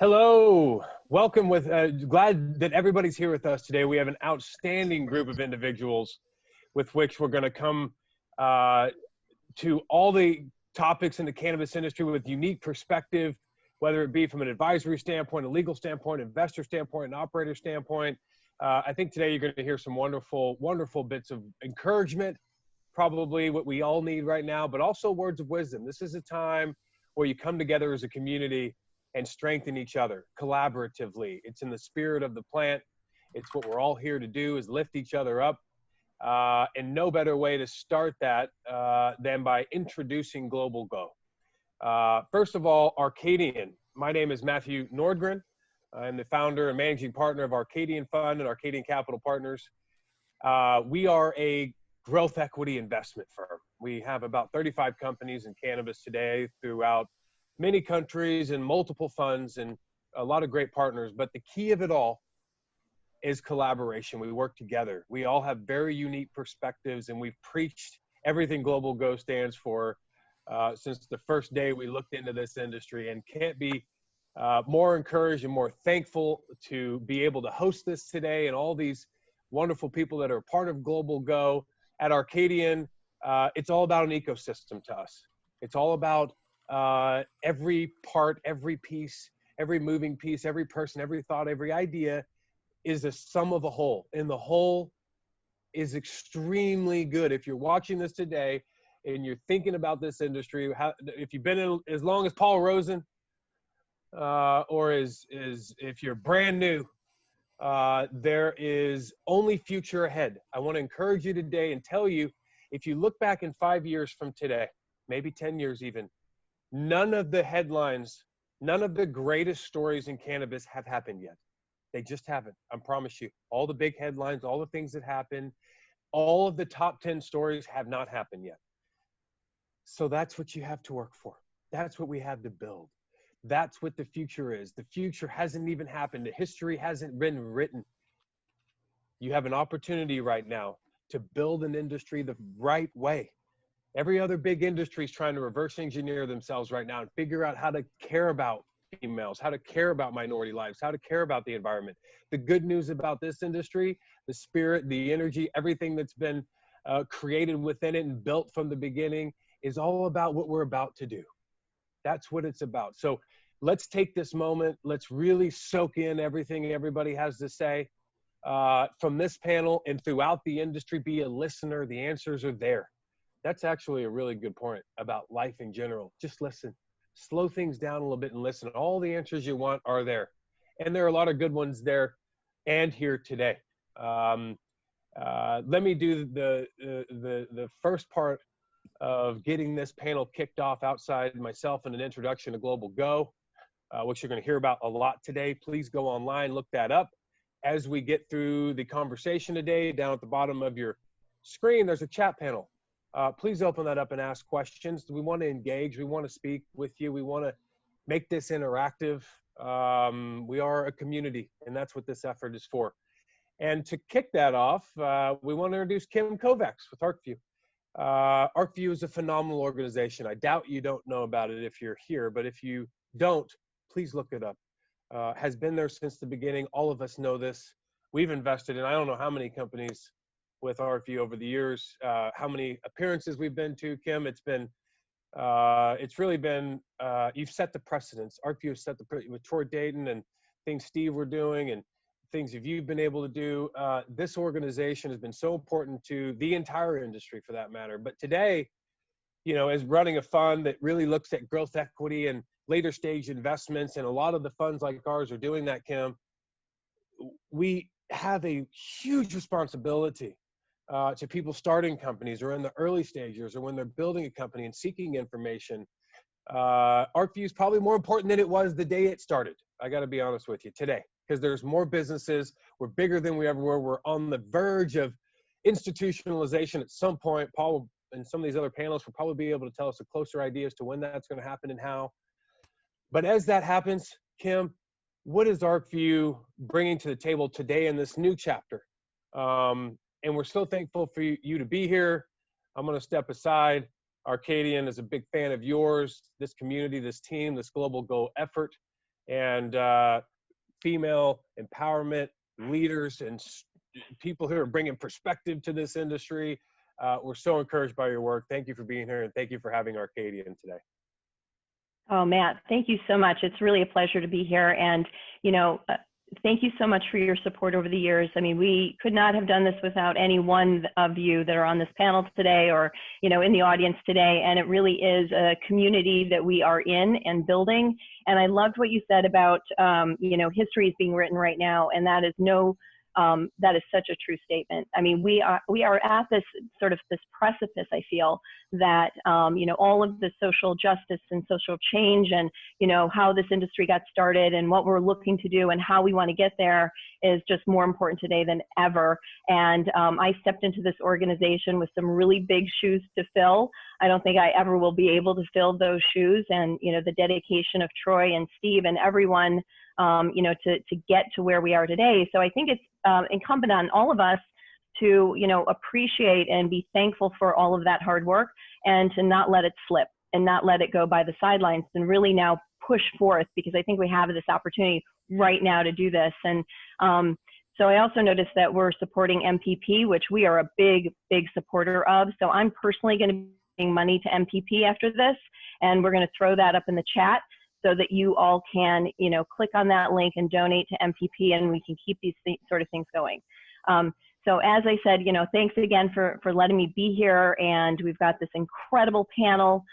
Hello, welcome glad that everybody's here with us today. We have an outstanding group of individuals with which we're going to come to all the topics in the cannabis industry with unique perspective, whether it be from an advisory standpoint, a legal standpoint, investor standpoint, an operator standpoint. I think today you're going to hear some wonderful, wonderful bits of encouragement, probably what we all need right now, but also words of wisdom. This is a time where you come together as a community and strengthen each other collaboratively. It's in the spirit of the plant. It's what we're all here to do, is lift each other up. And no better way to start that than by introducing Global Go. First of all, Arcadian. My name is Matthew Nordgren. I'm the founder and managing partner of Arcadian Fund and Arcadian Capital Partners. We are a growth equity investment firm. We have about 35 companies in cannabis today throughout many countries and multiple funds and a lot of great partners. But the key of it all is collaboration. We work together. We all have very unique perspectives, and we've preached everything Global Go stands for since the first day we looked into this industry, and can't be more encouraged and more thankful to be able to host this today, and all these wonderful people that are part of Global Go. At Arcadian, it's all about an ecosystem to us. It's all about every part, every piece, every moving piece, every person, every thought, every idea is a sum of a whole. And the whole is extremely good. If you're watching this today and you're thinking about this industry, if you've been in as long as Paul Rosen, or if you're brand new, there is only future ahead. I want to encourage you today and tell you, if you look back in 5 years from today, maybe 10 years even, none of the headlines, none of the greatest stories in cannabis have happened yet. They just haven't. I promise you. All the big headlines, all the things that happen, all of the top 10 stories have not happened yet. So that's what you have to work for. That's what we have to build. That's what the future is. The future hasn't even happened. The history hasn't been written. You have an opportunity right now to build an industry the right way. Every other big industry is trying to reverse engineer themselves right now and figure out how to care about females, how to care about minority lives, how to care about the environment. The good news about this industry, the spirit, the energy, everything that's been created within it and built from the beginning is all about what we're about to do. That's what it's about. So let's take this moment. Let's really soak in everything everybody has to say from this panel and throughout the industry. Be a listener. The answers are there. That's actually a really good point about life in general. Just listen. Slow things down a little bit and listen. All the answers you want are there. And there are a lot of good ones there and here today. Let me do the first part of getting this panel kicked off outside myself and an introduction to Global Go, which you're going to hear about a lot today. Please go online, look that up. As we get through the conversation today, down at the bottom of your screen, there's a chat panel. Please open that up and ask questions. We want to engage. We want to speak with you. We want to make this interactive. We are a community, and that's what this effort is for. And to kick that off, we want to introduce Kim Kovacs with ArcView. ArcView is a phenomenal organization. I doubt you don't know about it if you're here, but if you don't, please look it up. Has been there since the beginning. All of us know this. We've invested in I don't know how many companies with ArcView over the years, how many appearances we've been to, Kim. It's really been, you've set the precedence. ArcView has set the precedence with Troy Dayton and things Steve were doing and things that you've been able to do. This organization has been so important to the entire industry for that matter. But today, you know, as running a fund that really looks at growth equity and later stage investments, and a lot of the funds like ours are doing that, Kim, we have a huge responsibility to people starting companies or in the early stages or when they're building a company and seeking information. ArcView is probably more important than it was the day it started. I got to be honest with you today, because there's more businesses. We're bigger than we ever were. We're on the verge of institutionalization at some point. Paul and some of these other panelists will probably be able to tell us a closer idea as to when that's going to happen and how. But as that happens, Kim, what is ArcView bringing to the table today in this new chapter? And we're so thankful for you to be here. I'm going to step aside. Arcadian is a big fan of yours, this community, this team, this Global Go effort. and female empowerment leaders and people who are bringing perspective to this industry. We're so encouraged by your work. Thank you for being here, and thank you for having Arcadian today. Oh, Matt, thank you so much. It's really a pleasure to be here. And, thank you so much for your support over the years. I mean, we could not have done this without any one of you that are on this panel today or, in the audience today. And it really is a community that we are in and building. And I loved what you said about, history is being written right now. And that is that is such a true statement. I mean, we are at this precipice, I feel, that, all of the social justice and social change and, how this industry got started and what we're looking to do and how we want to get there is just more important today than ever. And I stepped into this organization with some really big shoes to fill. I don't think I ever will be able to fill those shoes. And, the dedication of Troy and Steve and everyone, to get to where we are today. So I think it's incumbent on all of us to, appreciate and be thankful for all of that hard work and to not let it slip and not let it go by the sidelines and really now push forth, because I think we have this opportunity right now to do this. And so I also noticed that we're supporting MPP, which we are a big, big supporter of. So I'm personally going to be giving money to MPP after this, and we're going to throw that up in the chat so that you all can, click on that link and donate to MPP, and we can keep these sort of things going. So as I said, thanks again for letting me be here, and we've got this incredible panel,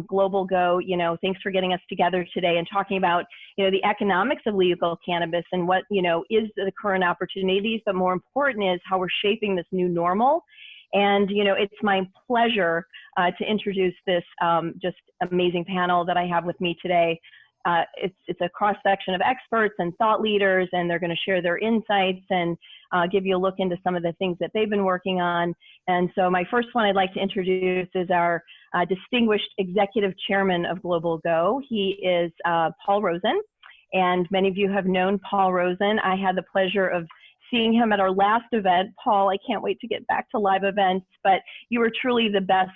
Global Go. Thanks for getting us together today and talking about, the economics of legal cannabis and what, is the current opportunities, but more important is how we're shaping this new normal. And, it's my pleasure to introduce this just amazing panel that I have with me today. It's a cross-section of experts and thought leaders, and they're going to share their insights and give you a look into some of the things that they've been working on. And so my first one I'd like to introduce is our distinguished executive chairman of Global Go. He is Paul Rosen, and many of you have known Paul Rosen. I had the pleasure of seeing him at our last event. Paul, I can't wait to get back to live events, but you were truly the best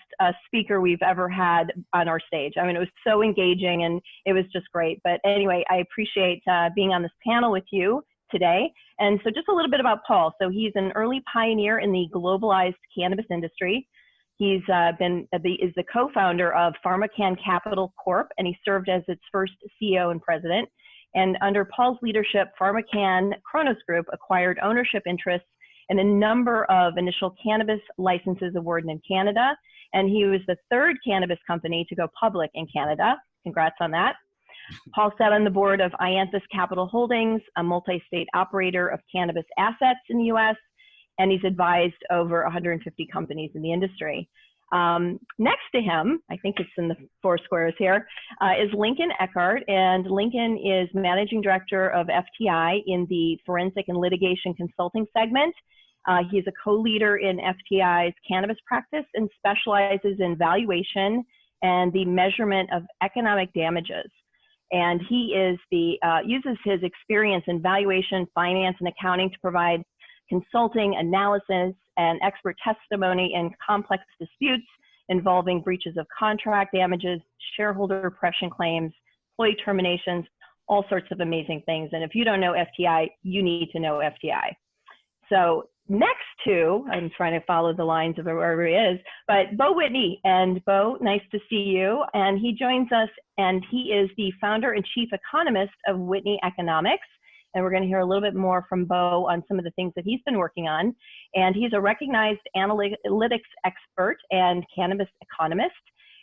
speaker we've ever had on our stage. I mean, it was so engaging and it was just great. But anyway, I appreciate being on this panel with you today. And so just a little bit about Paul. So he's an early pioneer in the globalized cannabis industry. He's is the co-founder of PharmaCann Capital Corp, and he served as its first CEO and president. And under Paul's leadership, PharmaCann Kronos Group acquired ownership interests in a number of initial cannabis licenses awarded in Canada. And he was the third cannabis company to go public in Canada. Congrats on that. Paul sat on the board of Ianthus Capital Holdings, a multi-state operator of cannabis assets in the US, and he's advised over 150 companies in the industry. Next to him, I think it's in the four squares here, is Lincoln Eckhardt, and Lincoln is Managing Director of FTI in the Forensic and Litigation Consulting segment. He's a co-leader in FTI's cannabis practice and specializes in valuation and the measurement of economic damages. And he is uses his experience in valuation, finance, and accounting to provide consulting, analysis, and expert testimony in complex disputes involving breaches of contract damages, shareholder repression claims, employee terminations, all sorts of amazing things. And if you don't know FTI, you need to know FTI. So next to, I'm trying to follow the lines of wherever he is, but Beau Whitney. And Beau, nice to see you. And he joins us, and he is the founder and chief economist of Whitney Economics. And we're going to hear a little bit more from Beau on some of the things that he's been working on. And he's a recognized analytics expert and cannabis economist.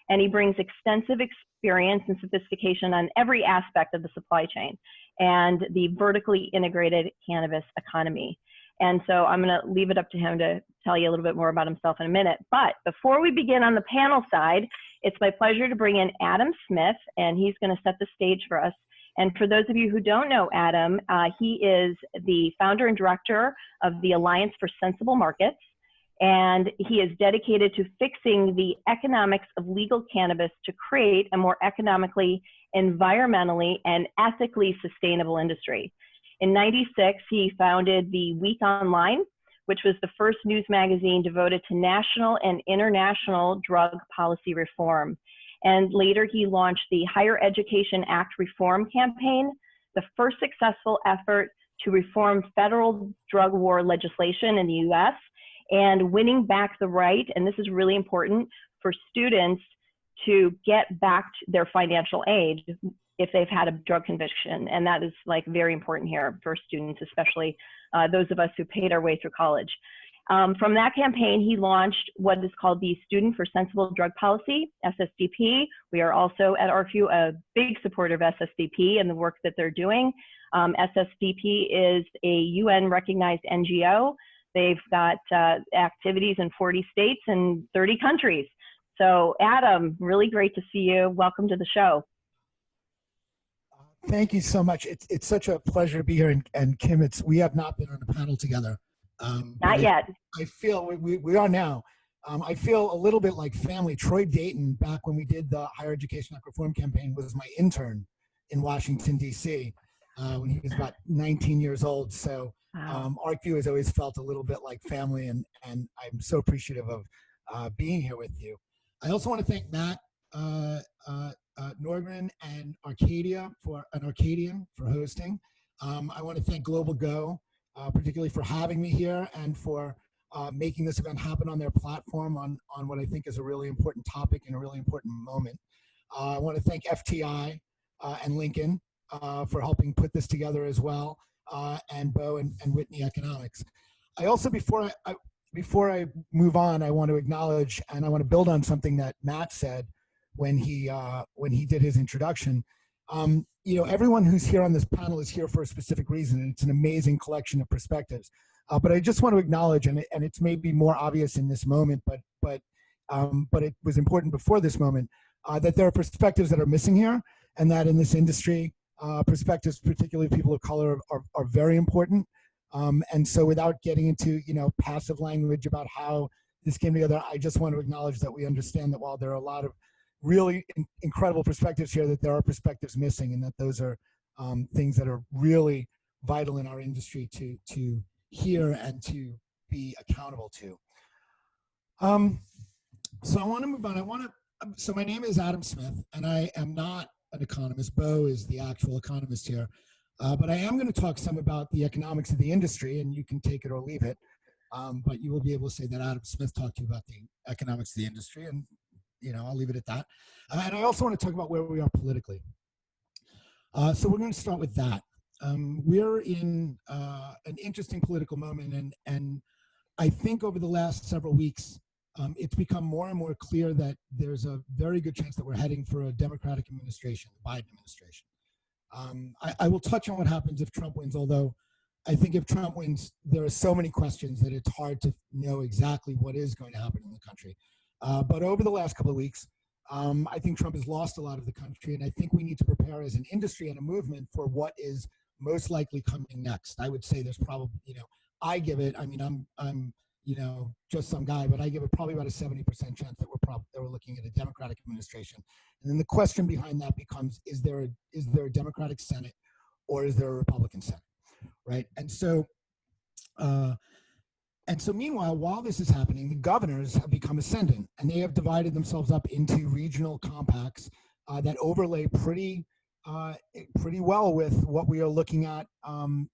And he brings extensive experience and sophistication on every aspect of the supply chain and the vertically integrated cannabis economy. And so I'm going to leave it up to him to tell you a little bit more about himself in a minute. But before we begin on the panel side, it's my pleasure to bring in Adam Smith, and he's going to set the stage for us. And for those of you who don't know Adam, he is the founder and director of the Alliance for Sensible Markets, and he is dedicated to fixing the economics of legal cannabis to create a more economically, environmentally, and ethically sustainable industry. In '96, he founded the Week Online, which was the first news magazine devoted to national and international drug policy reform. And later he launched the Higher Education Act Reform Campaign, the first successful effort to reform federal drug war legislation in the US and winning back the right, and this is really important, for students to get back their financial aid if they've had a drug conviction. And that is like very important here for students, especially those of us who paid our way through college. From that campaign, he launched what is called the Student for Sensible Drug Policy, SSDP. We are also at ArcView a big supporter of SSDP and the work that they're doing. SSDP is a UN-recognized NGO. They've got activities in 40 states and 30 countries. So Adam, really great to see you. Welcome to the show. Thank you so much. It's such a pleasure to be here. And Kim, we have not been on a panel together. Not yet. I feel we are now. I feel a little bit like family. Troy Dayton, back when we did the Higher Education Act Reform campaign, was my intern in Washington, D.C. When he was about 19 years old. So ArcView has always felt a little bit like family, and I'm so appreciative of being here with you. I also want to thank Matt Nordgren and Arcadian for hosting. I want to thank globalgo, particularly for having me here and for making this event happen on their platform on what I think is a really important topic and a really important moment. I want to thank FTI and Lincoln for helping put this together as well, and Beau and Whitney Economics. I also, before I move on, I want to acknowledge and I want to build on something that Matt said when he did his introduction. You know, everyone who's here on this panel is here for a specific reason, and it's an amazing collection of perspectives. But I just want to acknowledge, and it's maybe more obvious in this moment, but it was important before this moment, that there are perspectives that are missing here, and that in this industry, perspectives, particularly people of color, are very important. And so, without getting into passive language about how this came together, I just want to acknowledge that we understand that while there are a lot of really incredible perspectives here, that there are perspectives missing, and that those are things that are really vital in our industry to hear and to be accountable to. So I want to move on. So my name is Adam Smith, and I am not an economist. Beau is the actual economist here. But I am going to talk some about the economics of the industry, and you can take it or leave it. But you will be able to say that Adam Smith talked to you about the economics of the industry, and I'll leave it at that. And I also want to talk about where we are politically. So we're going to start with that. We're in an interesting political moment, and I think over the last several weeks, it's become more and more clear that there's a very good chance that we're heading for a Democratic administration, the Biden administration. I will touch on what happens if Trump wins, although I think if Trump wins, there are so many questions that it's hard to know exactly what is going to happen in the country. But over the last couple of weeks, I think Trump has lost a lot of the country, and I think we need to prepare as an industry and a movement for what is most likely coming next. I would say there's probably, I give it, I'm just some guy, but I give it probably about a 70% chance that we're looking at a Democratic administration. And then the question behind that becomes, is there a Democratic Senate or is there a Republican Senate, right? And so meanwhile, while this is happening, the governors have become ascendant, and they have divided themselves up into regional compacts that overlay pretty well with what we are looking at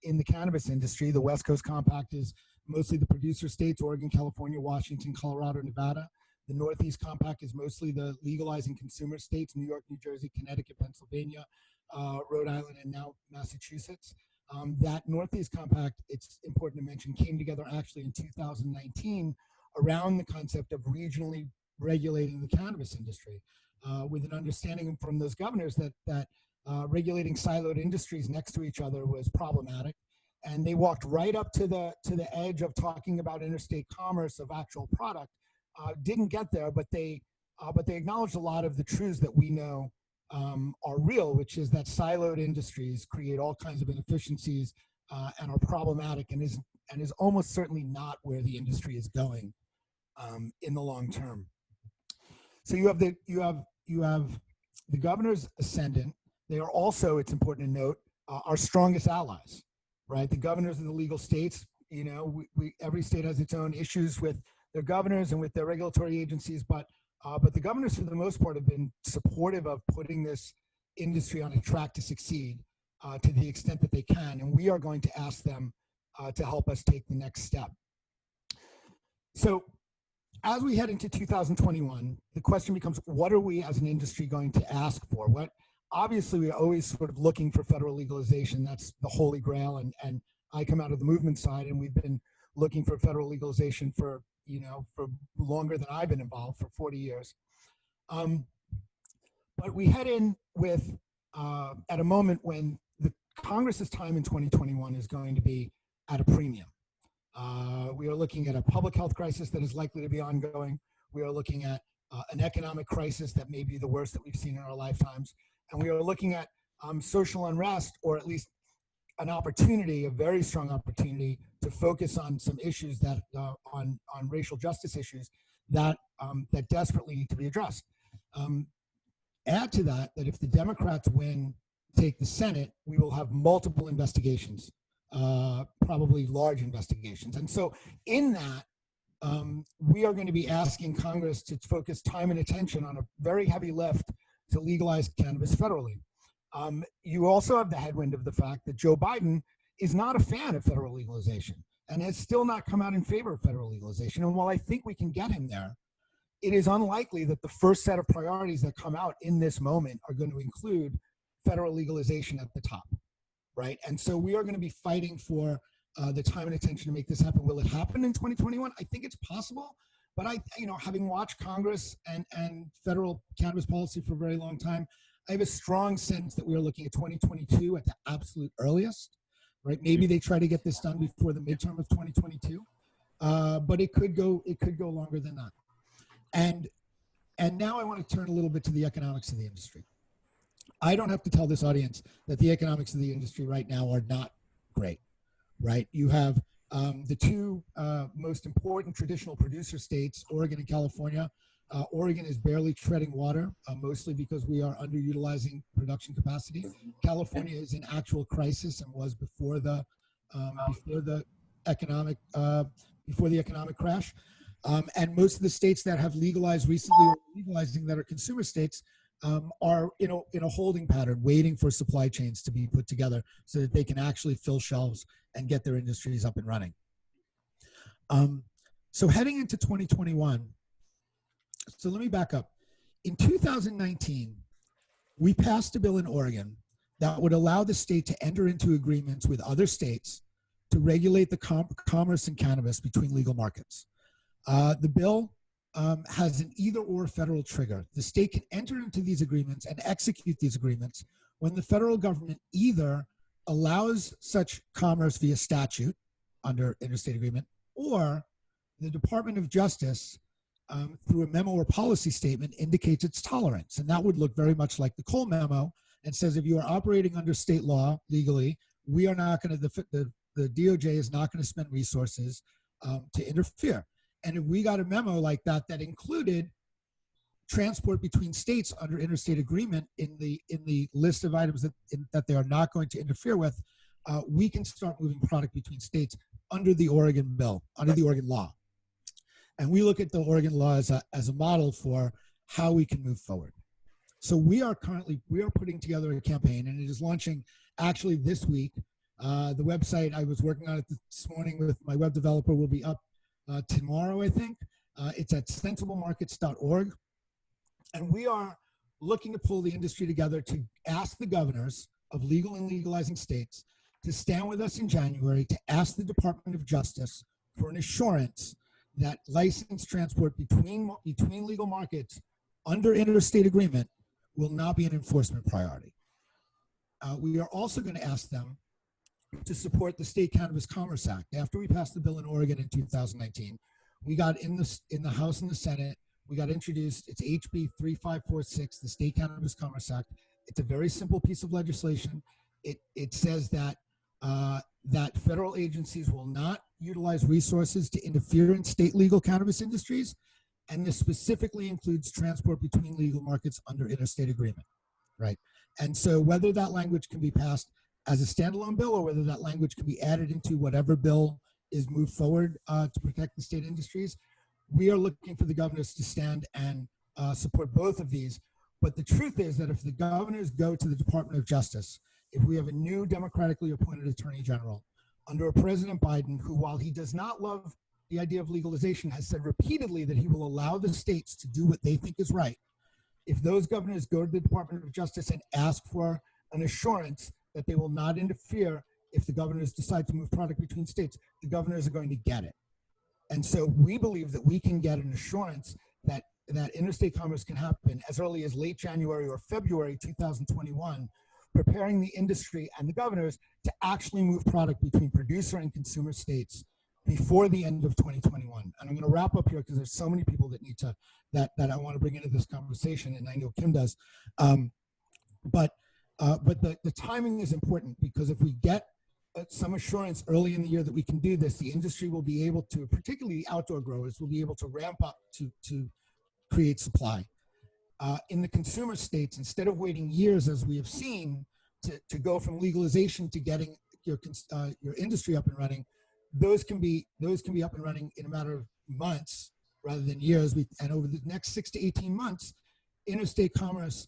in the cannabis industry. The West Coast Compact is mostly the producer states: Oregon, California, Washington, Colorado, Nevada. The Northeast Compact is mostly the legalizing consumer states: New York, New Jersey, Connecticut, Pennsylvania, Rhode Island, and now Massachusetts. That Northeast Compact, it's important to mention, came together actually in 2019 around the concept of regionally regulating the cannabis industry, with an understanding from those governors that regulating siloed industries next to each other was problematic. And they walked right up to the edge of talking about interstate commerce of actual product. Didn't get there, but they acknowledged a lot of the truths that we know are real, which is that siloed industries create all kinds of inefficiencies and are problematic, and is almost certainly not where the industry is going in the long term. So you have the governors ascendant. They are also, it's important to note, our strongest allies, right? The governors of the legal states, every state has its own issues with their governors and with their regulatory agencies, but the governors, for the most part, have been supportive of putting this industry on a track to succeed. to the extent that they can, and we are going to ask them to help us take the next step. So as we head into 2021, the question becomes, what are we as an industry going to ask for? Obviously, we're always sort of looking for federal legalization. That's the holy grail, and I come out of the movement side, and we've been looking for federal legalization for longer than I've been involved, for 40 years. But we head in with at a moment when the Congress's time in 2021 is going to be at a premium. We are looking at a public health crisis that is likely to be ongoing. We are looking at an economic crisis that may be the worst that we've seen in our lifetimes. And we are looking at social unrest, or at least an opportunity, a very strong opportunity, to focus on some issues that on racial justice issues that that desperately need to be addressed. Add to that if the Democrats take the Senate, we will have multiple investigations, probably large investigations. And so in that, we are going to be asking Congress to focus time and attention on a very heavy lift to legalize cannabis federally. You also have the headwind of the fact that Joe Biden is not a fan of federal legalization and has still not come out in favor of federal legalization. And while I think we can get him there, it is unlikely that the first set of priorities that come out in this moment are going to include federal legalization at the top, right? And so we are going to be fighting for the time and attention to make this happen. Will it happen in 2021? I think it's possible, but having watched Congress and federal cannabis policy for a very long time, I have a strong sense that we are looking at 2022 at the absolute earliest, right? Maybe they try to get this done before the midterm of 2022, but it could go longer than that. And now I want to turn a little bit to the economics of the industry. I don't have to tell this audience that the economics of the industry right now are not great, right? You have the two most important traditional producer states, Oregon and California. Oregon is barely treading water, mostly because we are underutilizing production capacity. California is in actual crisis and was before the economic crash. And most of the states that have legalized recently or legalizing that are consumer states are in a holding pattern, waiting for supply chains to be put together so that they can actually fill shelves and get their industries up and running. So heading into 2021, so let me back up. In 2019, we passed a bill in Oregon that would allow the state to enter into agreements with other states to regulate the commerce in cannabis between legal markets. The bill has an either-or federal trigger. The state can enter into these agreements and execute these agreements when the federal government either allows such commerce via statute under interstate agreement, or the Department of Justice, through a memo or policy statement, indicates its tolerance. And that would look very much like the Cole memo, and says if you are operating under state law legally, we are not going to, the DOJ is not going to spend resources to interfere. And if we got a memo like that that included transport between states under interstate agreement in the list of items that they are not going to interfere with, we can start moving product between states under the Oregon bill, under the Oregon law. And we look at the Oregon law as a model for how we can move forward. So we are putting together a campaign, and it is launching actually this week. The website, I was working on it this morning with my web developer, will be up tomorrow, I think. It's at sensiblemarkets.org. And we are looking to pull the industry together to ask the governors of legal and legalizing states to stand with us in January to ask the Department of Justice for an assurance that licensed transport between legal markets under interstate agreement will not be an enforcement priority. We are also going to ask them to support the State Cannabis Commerce Act. After we passed the bill in Oregon in 2019, we got in the House and the Senate, we got introduced, it's HB 3546, the State Cannabis Commerce Act. It's a very simple piece of legislation. It says that that federal agencies will not utilize resources to interfere in state legal cannabis industries, and this specifically includes transport between legal markets under interstate agreement, right? And so whether that language can be passed as a standalone bill or whether that language can be added into whatever bill is moved forward to protect the state industries, we are looking for the governors to stand and support both of these. But the truth is that if the governors go to the Department of Justice if we have a new democratically appointed attorney general under a President Biden who, while he does not love the idea of legalization, has said repeatedly that he will allow the states to do what they think is right. If those governors go to the Department of Justice and ask for an assurance that they will not interfere if the governors decide to move product between states, the governors are going to get it. And so we believe that we can get an assurance that interstate commerce can happen as early as late January or February 2021, preparing the industry and the governors to actually move product between producer and consumer states before the end of 2021. And I'm going to wrap up here because there's so many people that need to, that I want to bring into this conversation, and I know Kim does. But the timing is important, because if we get some assurance early in the year that we can do this, the industry will be able to, particularly the outdoor growers, will be able to ramp up to create supply. In the consumer states, instead of waiting years, as we have seen, to go from legalization to getting your industry up and running, those can be up and running in a matter of months rather than years. And over the next 6 to 18 months, interstate commerce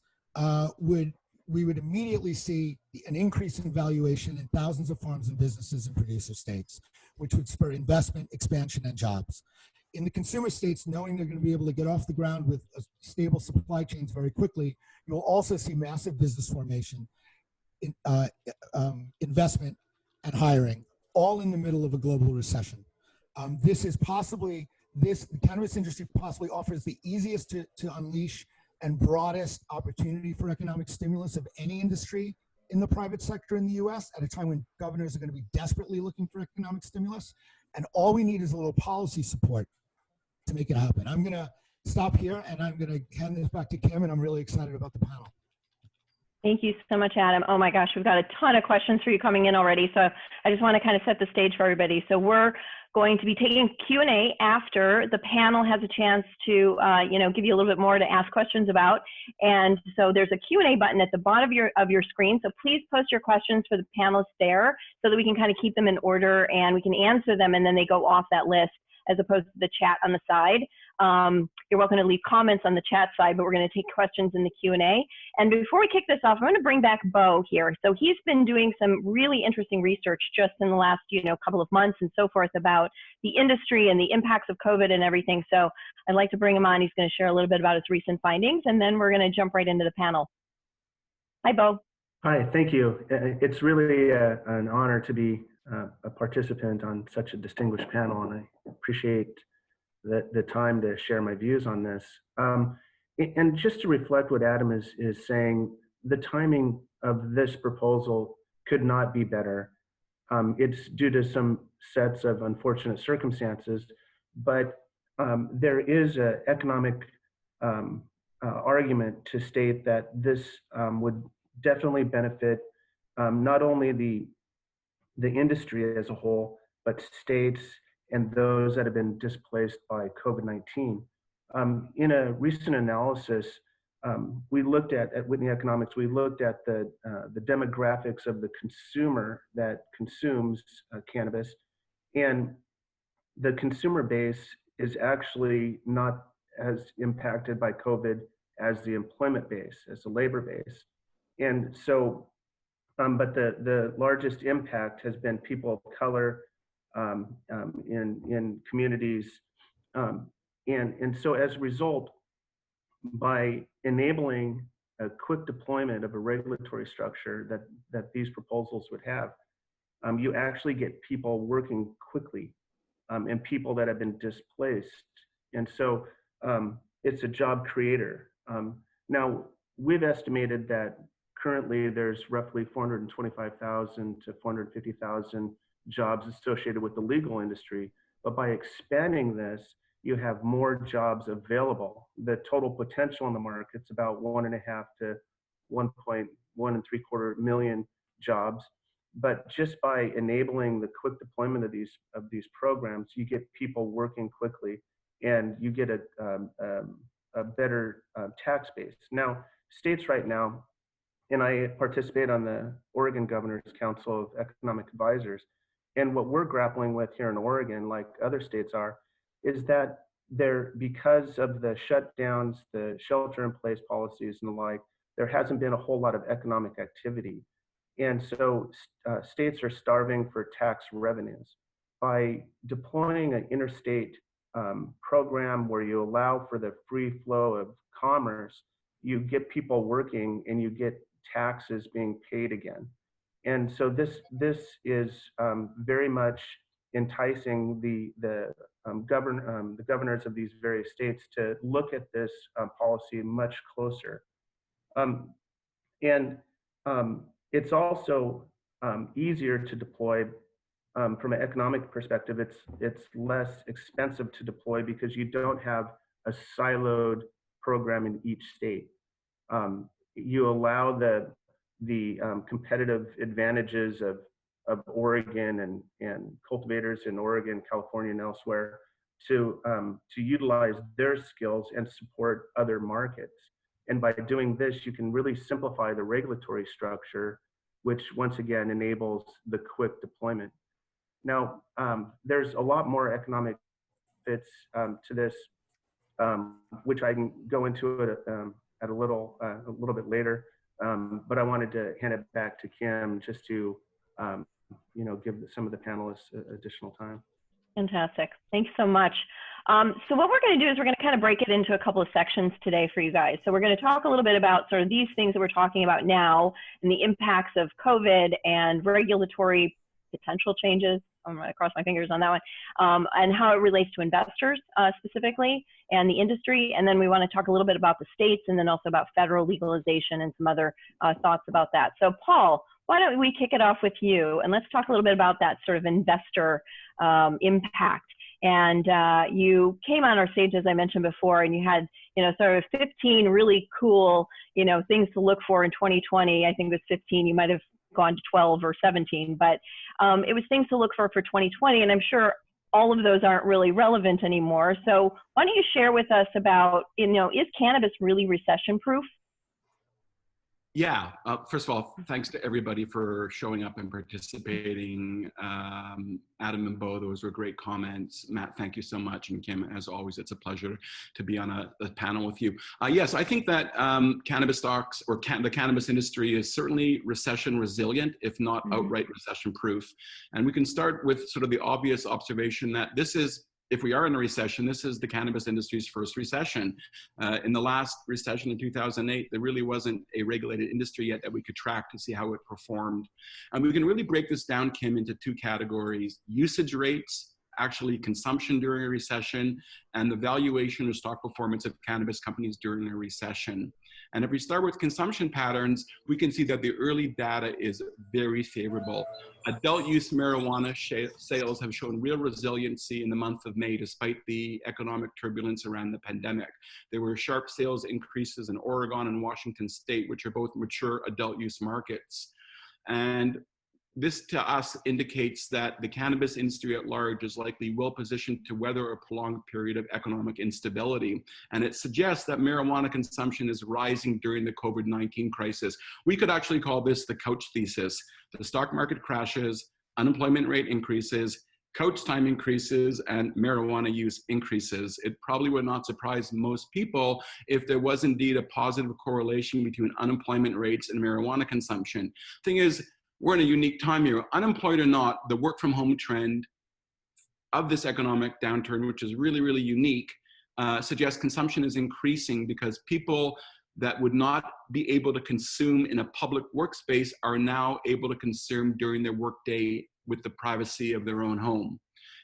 we would immediately see an increase in valuation in thousands of farms and businesses in producer states, which would spur investment, expansion, and jobs. In the consumer states, knowing they're going to be able to get off the ground with stable supply chains very quickly, you'll also see massive business formation, investment, and hiring, all in the middle of a global recession. The cannabis industry possibly offers the easiest to unleash and broadest opportunity for economic stimulus of any industry in the private sector in the US at a time when governors are going to be desperately looking for economic stimulus. And all we need is a little policy support to make it happen. I'm going to stop here, and I'm going to hand this back to Kim, and I'm really excited about the panel. Thank you so much, Adam. Oh my gosh, we've got a ton of questions for you coming in already. So I just want to kind of set the stage for everybody. So we're going to be taking Q&A after the panel has a chance to, give you a little bit more to ask questions about. And so there's a Q&A button at the bottom of your screen. So please post your questions for the panelists there so that we can kind of keep them in order and we can answer them, and then they go off that list as opposed to the chat on the side. You're welcome to leave comments on the chat side, but we're going to take questions in the Q&A. And before we kick this off, I'm going to bring back Beau here. So he's been doing some really interesting research just in the last, couple of months and so forth about the industry and the impacts of COVID and everything. So I'd like to bring him on. He's going to share a little bit about his recent findings, and then we're going to jump right into the panel. Hi, Beau. Hi, thank you. It's really an honor to be a participant on such a distinguished panel, and I appreciate the time to share my views on this. And just to reflect what Adam is saying, the timing of this proposal could not be better. It's due to some sets of unfortunate circumstances, but there is an economic argument to state that this would definitely benefit not only the industry as a whole, but states and those that have been displaced by COVID-19. In a recent analysis, we looked at Whitney Economics, we looked at the demographics of the consumer that consumes cannabis, and the consumer base is actually not as impacted by COVID as the employment base, as the labor base. And so, but the largest impact has been people of color in communities. And so as a result, by enabling a quick deployment of a regulatory structure that these proposals would have, you actually get people working quickly and people that have been displaced. And so it's a job creator. Now, we've estimated that currently there's roughly 425,000 to 450,000 jobs associated with the legal industry, but by expanding this, you have more jobs available. The total potential in the market's about 1.5 to 1.175 million jobs. But just by enabling the quick deployment of these programs, you get people working quickly, and you get a better tax base. Now, states right now, and I participate on the Oregon Governor's Council of Economic Advisors, and what we're grappling with here in Oregon, like other states are, is that because of the shutdowns, the shelter-in-place policies and the like, there hasn't been a whole lot of economic activity. And so states are starving for tax revenues. By deploying an interstate program where you allow for the free flow of commerce, you get people working and you get taxes being paid again. And so this is very much enticing the governors of these various states to look at this policy much closer. And it's also easier to deploy from an economic perspective. It's less expensive to deploy because you don't have a siloed program in each state. You allow the competitive advantages of Oregon and cultivators in Oregon, California, and elsewhere to utilize their skills and support other markets. And by doing this, you can really simplify the regulatory structure, which once again enables the quick deployment. Now, there's a lot more economic fits to this, which I can go into it at a little bit later. But I wanted to hand it back to Kim just to, give some of the panelists additional time. Fantastic. Thanks so much. So what we're going to do is we're going to kind of break it into a couple of sections today for you guys. So we're going to talk a little bit about sort of these things that we're talking about now and the impacts of COVID and regulatory potential changes. I'm going to cross my fingers on that one, and how it relates to investors specifically and the industry. And then we want to talk a little bit about the states and then also about federal legalization and some other thoughts about that. So Paul, why don't we kick it off with you, and let's talk a little bit about that sort of investor impact. And you came on our stage, as I mentioned before, and you had, sort of 15 really cool, things to look for in 2020. I think it was 15. You might have gone to 12 or 17, but it was things to look for 2020. And I'm sure all of those aren't really relevant anymore. So why don't you share with us about, is cannabis really recession proof? Yeah, first of all, thanks to everybody for showing up and participating. Adam and Beau, those were great comments. Matt, thank you so much. And Kim, as always, it's a pleasure to be on a panel with you. Yes, I think that cannabis stocks or the cannabis industry is certainly recession resilient, if not outright recession proof. And we can start with sort of the obvious observation that this is, if we are in a recession, this is the cannabis industry's first recession. In the last recession in 2008, there really wasn't a regulated industry yet that we could track to see how it performed. And we can really break this down, Kim, into two categories: usage rates, actually consumption during a recession, and the valuation or stock performance of cannabis companies during a recession. And if we start with consumption patterns, we can see that the early data is very favorable. Adult use marijuana sales have shown real resiliency in the month of May, despite the economic turbulence around the pandemic. There were sharp sales increases in Oregon and Washington State, which are both mature adult use markets. And this to us indicates that the cannabis industry at large is likely well positioned to weather a prolonged period of economic instability. And it suggests that marijuana consumption is rising during the COVID-19 crisis. We could actually call this the couch thesis. The stock market crashes, unemployment rate increases, couch time increases, and marijuana use increases. It probably would not surprise most people if there was indeed a positive correlation between unemployment rates and marijuana consumption. Thing is, we're in a unique time here. Unemployed or not, the work from home trend of this economic downturn, which is really, really unique, suggests consumption is increasing because people that would not be able to consume in a public workspace are now able to consume during their workday with the privacy of their own home.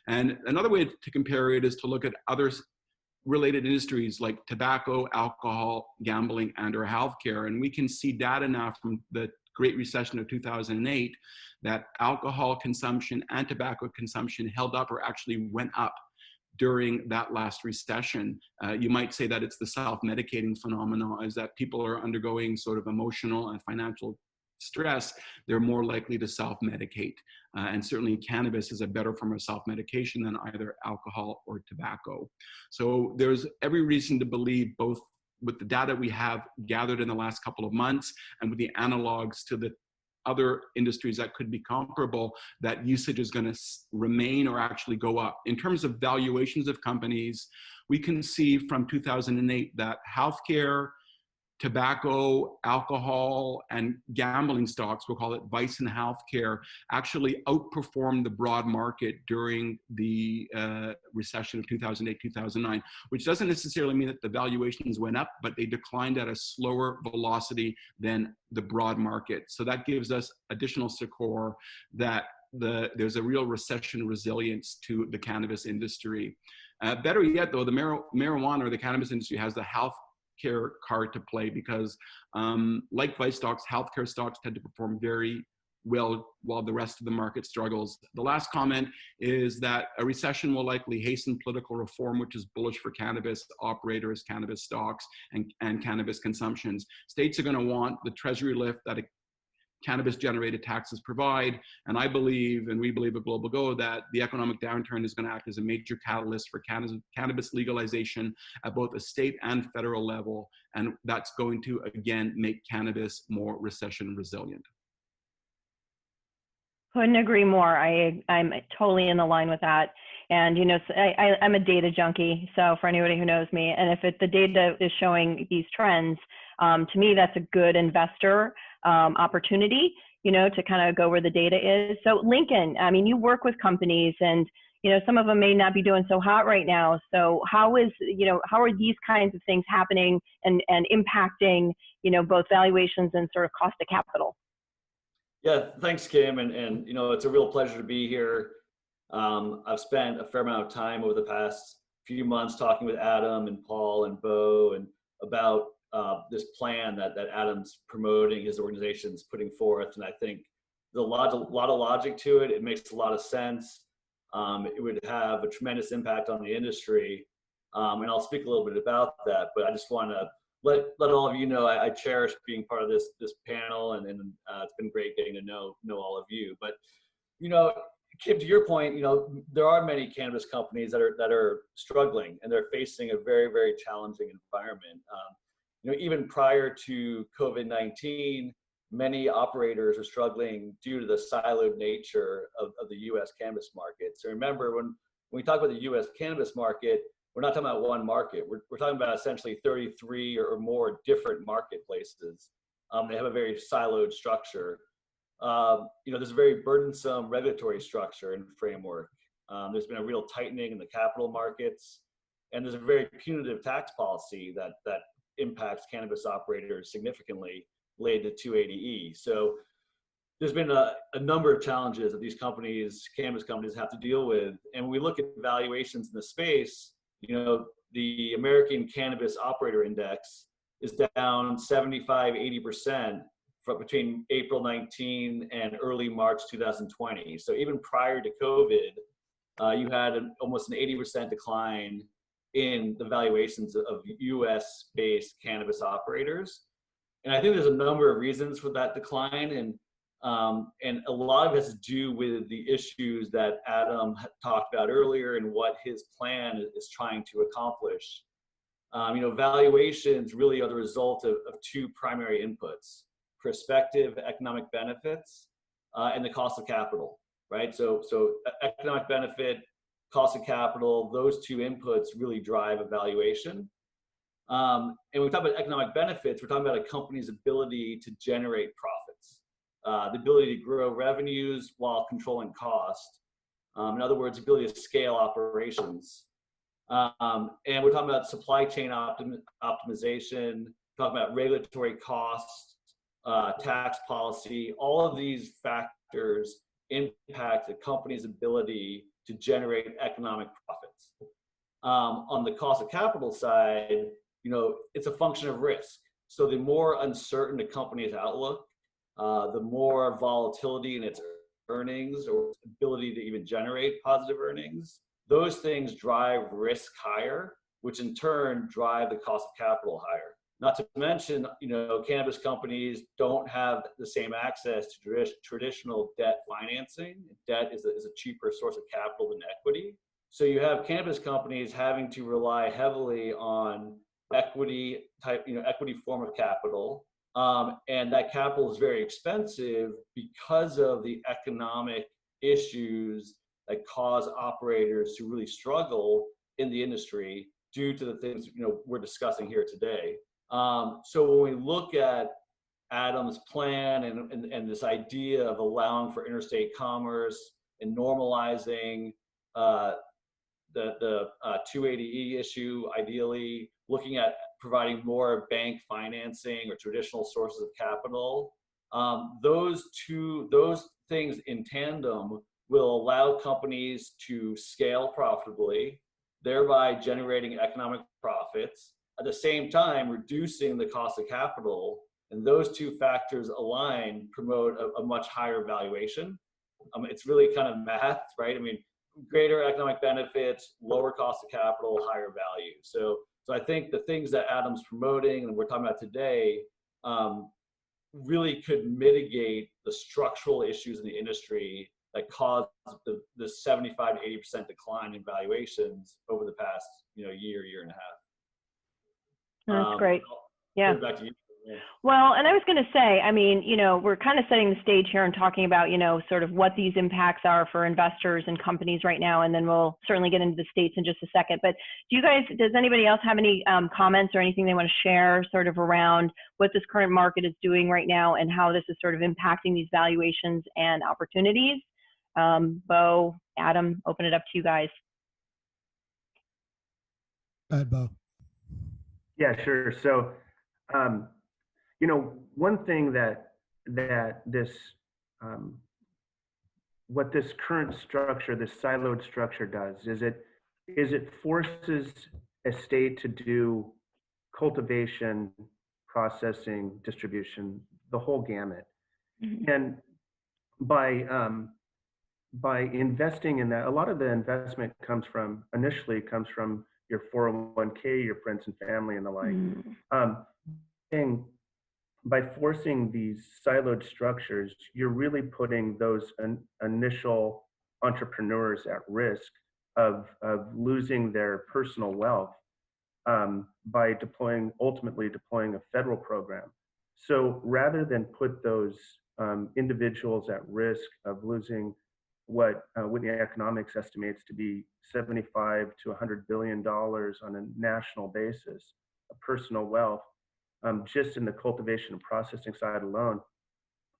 And another way to compare it is to look at other related industries like tobacco, alcohol, gambling, and or healthcare. And we can see data now from the Great Recession of 2008 that alcohol consumption and tobacco consumption held up or actually went up during that last recession. You might say that it's the self-medicating phenomenon, is that people are undergoing sort of emotional and financial stress, they're more likely to self-medicate. And certainly cannabis is a better form of self-medication than either alcohol or tobacco. So there's every reason to believe, both with the data we have gathered in the last couple of months and with the analogs to the other industries that could be comparable, that usage is going to remain or actually go up. In terms of valuations of companies, we can see from 2008 that healthcare tobacco, alcohol, and gambling stocks, we'll call it vice and healthcare, actually outperformed the broad market during the recession of 2008, 2009, which doesn't necessarily mean that the valuations went up, but they declined at a slower velocity than the broad market. So that gives us additional succor that there's a real recession resilience to the cannabis industry. Better yet, though, the marijuana or the cannabis industry has the healthcare card to play because, like vice stocks, healthcare stocks tend to perform very well while the rest of the market struggles. The last comment is that a recession will likely hasten political reform, which is bullish for cannabis operators, cannabis stocks, and cannabis consumptions. States are going to want the treasury lift that cannabis-generated taxes provide, and I believe, and we believe at globalgo, that the economic downturn is going to act as a major catalyst for cannabis legalization at both a state and federal level, and that's going to, again, make cannabis more recession resilient. Couldn't agree more. I'm totally in the line with that. And, you know, I'm a data junkie. So for anybody who knows me, and if the data is showing these trends, to me, that's a good investor opportunity, you know, to kind of go where the data is. So Lincoln, I mean, you work with companies and, you know, some of them may not be doing so hot right now. So how are these kinds of things happening and impacting, you know, both valuations and sort of cost of capital? Yeah, thanks, Kim. And you know, it's a real pleasure to be here. I've spent a fair amount of time over the past few months talking with Adam and Paul and Beau and about this plan that Adam's promoting, his organization's putting forth. And I think there's a lot of logic to it. It makes a lot of sense. It would have a tremendous impact on the industry. And I'll speak a little bit about that, but I just want to let all of you know I cherish being part of this panel, and it's been great getting to know all of you. But you know, Kim, to your point, you know, there are many cannabis companies that are struggling and they're facing a very, very challenging environment. You know, even prior to COVID-19, many operators are struggling due to the siloed nature of the U.S. cannabis market. So remember, when we talk about the U.S. cannabis market, we're not talking about one market. We're talking about essentially 33 or more different marketplaces. They have a very siloed structure. You know, there's a very burdensome regulatory structure and framework. There's been a real tightening in the capital markets, and there's a very punitive tax policy that impacts cannabis operators significantly related to 280E. So there's been a number of challenges that these cannabis companies have to deal with. And when we look at valuations in the space, you know, the American Cannabis Operator Index is down 75–80% between April 19 and early March 2020. So even prior to COVID, you had almost an 80% decline in the valuations of US-based cannabis operators. And I think there's a number of reasons for that decline. And a lot of it has to do with the issues that Adam talked about earlier and what his plan is trying to accomplish. You know, valuations really are the result of two primary inputs: prospective economic benefits and the cost of capital, right? So economic benefit, cost of capital, those two inputs really drive a valuation. And when we talk about economic benefits, we're talking about a company's ability to generate profits. The ability to grow revenues while controlling cost. In other words, ability to scale operations. And we're talking about supply chain optimization, talking about regulatory costs, tax policy. All of these factors impact the company's ability to generate economic profits. On the cost of capital side, you know, it's a function of risk. So the more uncertain a company's outlook, the more volatility in its earnings or ability to even generate positive earnings, those things drive risk higher, which in turn drive the cost of capital higher. Not to mention, you know, cannabis companies don't have the same access to traditional debt financing. Debt is a cheaper source of capital than equity. So you have cannabis companies having to rely heavily on equity form of capital. And that capital is very expensive because of the economic issues that cause operators to really struggle in the industry due to the things, you know, we're discussing here today. So when we look at Adam's plan and this idea of allowing for interstate commerce and normalizing the 280E issue, ideally looking at providing more bank financing or traditional sources of capital, those things in tandem will allow companies to scale profitably, thereby generating economic profits, at the same time reducing the cost of capital. And those two factors aligned promote a much higher valuation. It's really kind of math, right? I mean, greater economic benefits, lower cost of capital, higher value. So I think the things that Adam's promoting and we're talking about today really could mitigate the structural issues in the industry that caused the 75 to 80% decline in valuations over the past year and a half. That's great. Yeah. Back to you. Yeah. Well, and I was going to say, I mean, we're kind of setting the stage here and talking about, sort of what these impacts are for investors and companies right now, and then we'll certainly get into the states in just a second. But does anybody else have any comments or anything they want to share sort of around what this current market is doing right now and how this is sort of impacting these valuations and opportunities? Beau, Adam, open it up to you guys. Go ahead, Beau. Yeah, sure. So, one thing that this, what this current structure, this siloed structure does is it forces a state to do cultivation, processing, distribution, the whole gamut. Mm-hmm. And by investing in that, a lot of the investment initially comes from your 401k, your friends and family and the like. And by forcing these siloed structures, you're really putting those initial entrepreneurs at risk of losing their personal wealth by ultimately deploying a federal program. So rather than put those individuals at risk of losing what Whitney Economics estimates to be $75 to $100 billion on a national basis of personal wealth, just in the cultivation and processing side alone,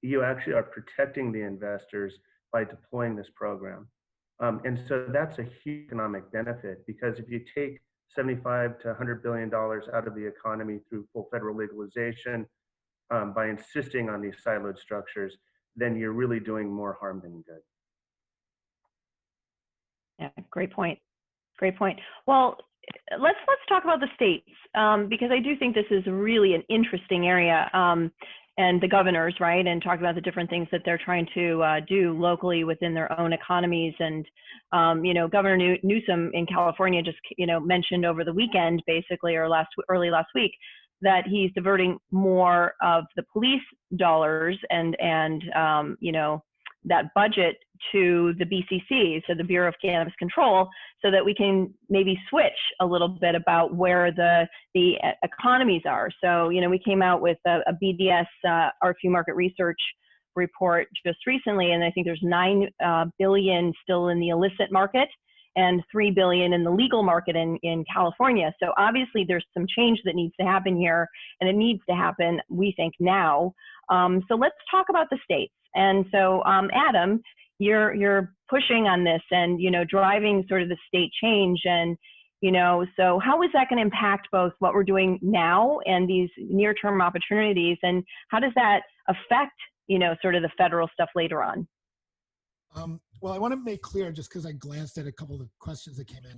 you actually are protecting the investors by deploying this program. And so that's a huge economic benefit, because if you take $75 to $100 billion out of the economy through full federal legalization, by insisting on these siloed structures, then you're really doing more harm than good. Yeah, great point. Great point. Well, let's talk about the states, because I do think this is really an interesting area, and the governors, right, and talk about the different things that they're trying to do locally within their own economies. And Governor Newsom in California just mentioned over the weekend, basically, or early last week, that he's diverting more of the police dollars and that budget to the BCC, so the Bureau of Cannabis Control, so that we can maybe switch a little bit about where the economies are. So, we came out with a BDS ArcView market research report just recently, and I think there's $9 billion still in the illicit market and $3 billion in the legal market in California. So obviously there's some change that needs to happen here, and it needs to happen, we think, now. So let's talk about the states. And so, Adam, you're pushing on this and, driving sort of the state change. And, so how is that going to impact both what we're doing now and these near-term opportunities? And how does that affect, sort of the federal stuff later on? Well, I want to make clear, just because I glanced at a couple of questions that came in,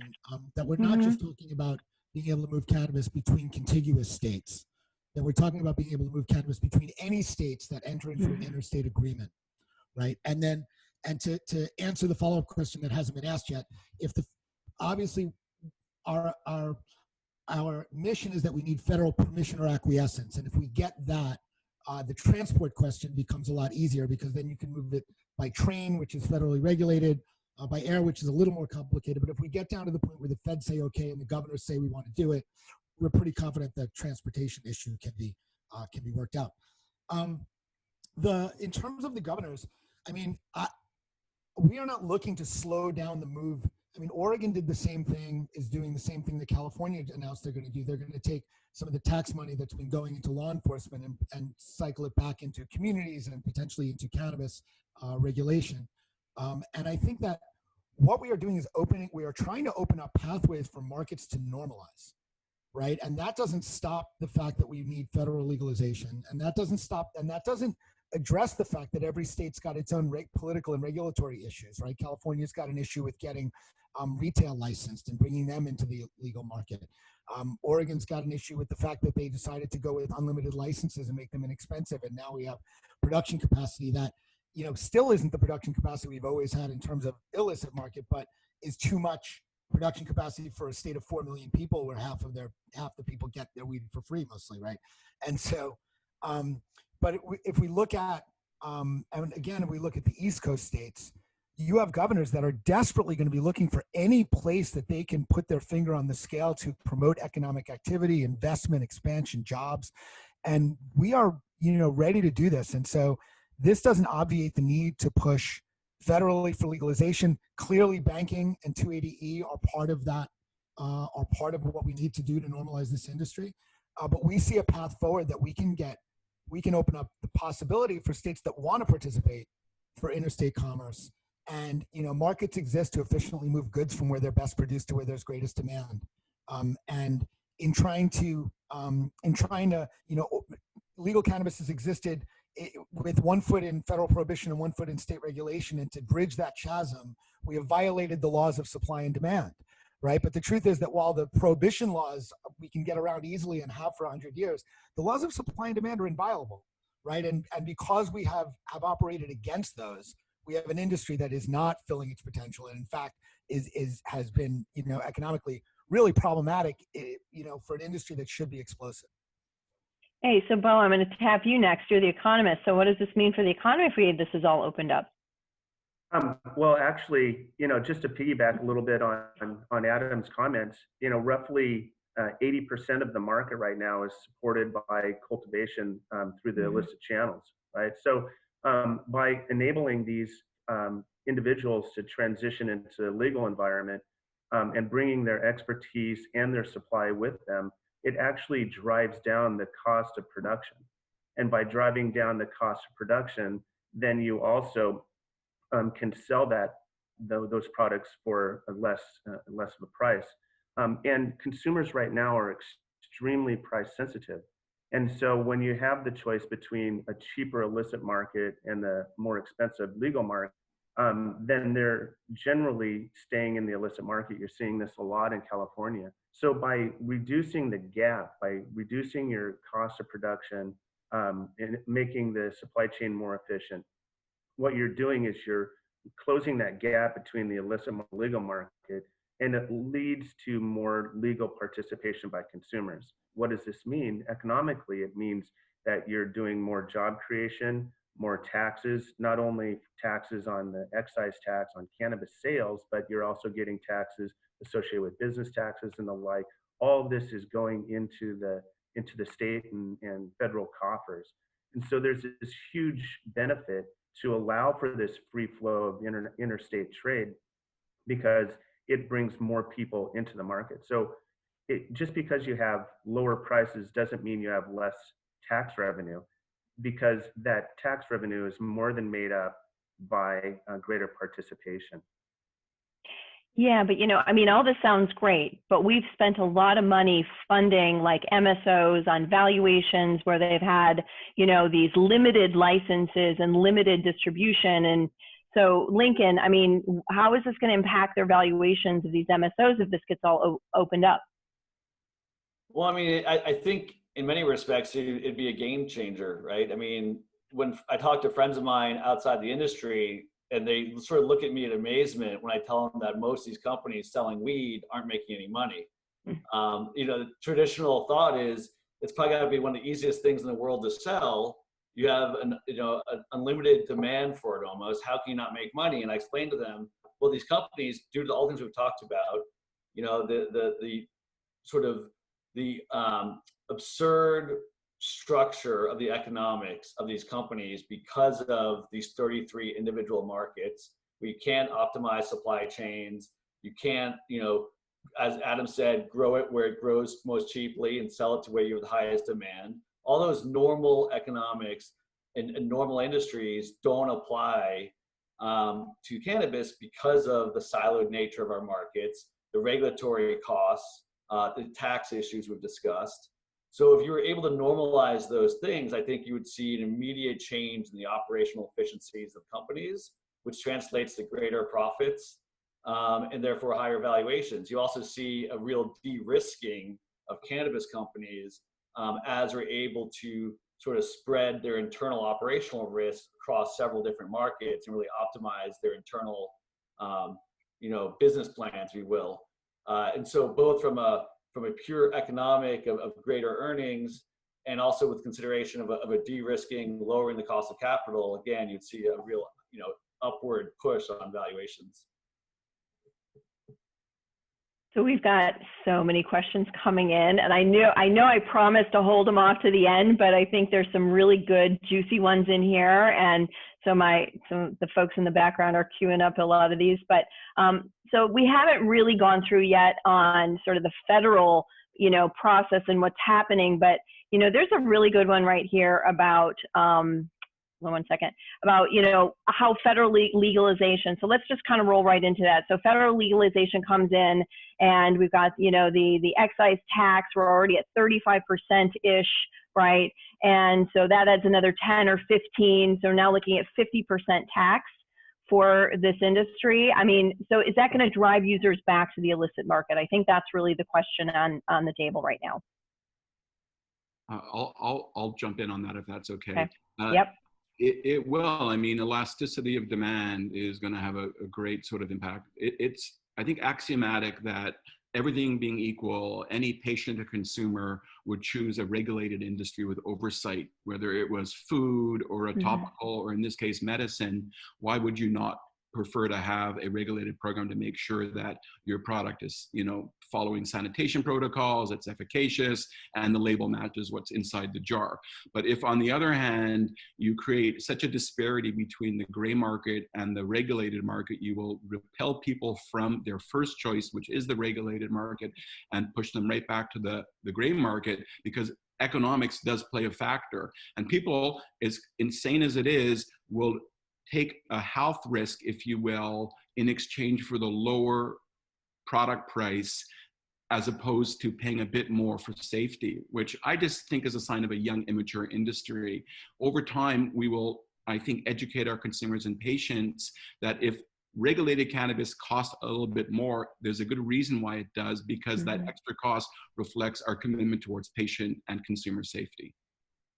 that we're not just talking about being able to move cannabis between contiguous states, that we're talking about being able to move cannabis between any states that enter into an interstate agreement, right? And to answer the follow-up question that hasn't been asked yet, obviously our mission is that we need federal permission or acquiescence, and if we get that, the transport question becomes a lot easier, because then you can move it by train, which is federally regulated, by air, which is a little more complicated. But if we get down to the point where the feds say okay and the governors say we want to do it, we're pretty confident that transportation issue can be worked out. In terms of the governors, I mean, we are not looking to slow down the move I mean, Oregon did the same thing, is doing the same thing that California announced they're going to do. They're going to take some of the tax money that's been going into law enforcement and cycle it back into communities and potentially into cannabis regulation. And I think that what we are doing is we are trying to open up pathways for markets to normalize, right? And that doesn't stop the fact that we need federal legalization. And that doesn't address the fact that every state's got its own political and regulatory issues, right? California's got an issue with getting retail licensed and bringing them into the legal market. Oregon's got an issue with the fact that they decided to go with unlimited licenses and make them inexpensive. And now we have production capacity that, still isn't the production capacity we've always had in terms of illicit market, but is too much production capacity for a state of 4 million people where half the people get their weed for free mostly, right? And so, but if we look at, and again, if we look at the East Coast states, you have governors that are desperately going to be looking for any place that they can put their finger on the scale to promote economic activity, investment, expansion, jobs. And we are, ready to do this. And so this doesn't obviate the need to push federally for legalization. Clearly, banking and 280E are part of that, are part of what we need to do to normalize this industry. But we see a path forward that we can open up the possibility for states that want to participate for interstate commerce. And, markets exist to efficiently move goods from where they're best produced to where there's greatest demand. And in trying to, legal cannabis has existed with one foot in federal prohibition and one foot in state regulation. And to bridge that chasm, we have violated the laws of supply and demand, right? But the truth is that while the prohibition laws we can get around easily and have for 100 years, the laws of supply and demand are inviolable, right? And because we have operated against those, we have an industry that is not filling its potential, and in fact has been economically really problematic, for an industry that should be explosive. Hey, so Beau, I'm going to tap you next. You're the economist. So what does this mean for the economy if this is all opened up? Well, actually, just to piggyback a little bit on Adam's comments, roughly 80% of the market right now is supported by cultivation through the illicit channels, right? So by enabling these individuals to transition into the legal environment and bringing their expertise and their supply with them, it actually drives down the cost of production. And by driving down the cost of production, then you also can sell those products for less of a price. And consumers right now are extremely price sensitive. And so when you have the choice between a cheaper illicit market and the more expensive legal market, then they're generally staying in the illicit market. You're seeing this a lot in California. So by reducing the gap, by reducing your cost of production and making the supply chain more efficient, what you're doing is you're closing that gap between the illicit and legal market, and it leads to more legal participation by consumers. What does this mean? Economically, it means that you're doing more job creation, more taxes, not only taxes on the excise tax on cannabis sales, but you're also getting taxes associated with business taxes and the like. All of this is going into the state and federal coffers. And so there's this huge benefit to allow for this free flow of interstate trade, because it brings more people into the market. So just because you have lower prices doesn't mean you have less tax revenue, because that tax revenue is more than made up by greater participation. Yeah, but all this sounds great, but we've spent a lot of money funding like MSOs on valuations where they've had, these limited licenses and limited distribution. And so Lincoln, how is this going to impact their valuations of these MSOs if this gets all opened up? Well, I think in many respects, it'd be a game changer, right? When I talk to friends of mine outside the industry, and they sort of look at me in amazement when I tell them that most of these companies selling weed aren't making any money. The traditional thought is it's probably got to be one of the easiest things in the world to sell. You have an unlimited demand for it almost. How can you not make money? And I explained to them, well, these companies, due to all the things we've talked about, the sort of the absurd structure of the economics of these companies, because of these 33 individual markets, we can't optimize supply chains. You can't, you know, as Adam said, grow it where it grows most cheaply and sell it to where you have the highest demand. All those normal economics and normal industries don't apply to cannabis because of the siloed nature of our markets, the regulatory costs, the tax issues we've discussed. So if you were able to normalize those things, I think you would see an immediate change in the operational efficiencies of companies, which translates to greater profits and therefore higher valuations. You also see a real de-risking of cannabis companies as we're able to sort of spread their internal operational risk across several different markets and really optimize their internal, you know, business plans, if you will. And so both from a pure economic of greater earnings, and also with consideration of a de-risking, lowering the cost of capital, again, you'd see a real, you know, upward push on valuations. So we've got so many questions coming in, and I know I promised to hold them off to the end, but I think there's some really good juicy ones in here, and so the folks in the background are queuing up a lot of these. But so we haven't really gone through yet on sort of the federal, you know, process and what's happening, but you know, there's a really good one right here about one second, about, you know, how federal legalization. So let's just kind of roll right into that. So federal legalization comes in, and we've got, you know, the excise tax. We're already at 35%-ish, right? And so that adds another 10 or 15. So now looking at 50% tax for this industry. I mean, so is that going to drive users back to the illicit market? I think that's really the question on the table right now. I'll jump in on that if that's okay. Yep. It will. I mean, elasticity of demand is going to have a great sort of impact. It's, I think, axiomatic that everything being equal, any patient or consumer would choose a regulated industry with oversight, whether it was food or a topical, or in this case, medicine. Why would you not prefer to have a regulated program to make sure that your product is, you know, following sanitation protocols, it's efficacious, and the label matches what's inside the jar? But if, on the other hand, you create such a disparity between the gray market and the regulated market, you will repel people from their first choice, which is the regulated market, and push them right back to the gray market, because economics does play a factor. And people, as insane as it is, will take a health risk, if you will, in exchange for the lower product price, as opposed to paying a bit more for safety, which I just think is a sign of a young, immature industry. Over time, we will, I think, educate our consumers and patients that if regulated cannabis costs a little bit more, there's a good reason why it does, because that extra cost reflects our commitment towards patient and consumer safety.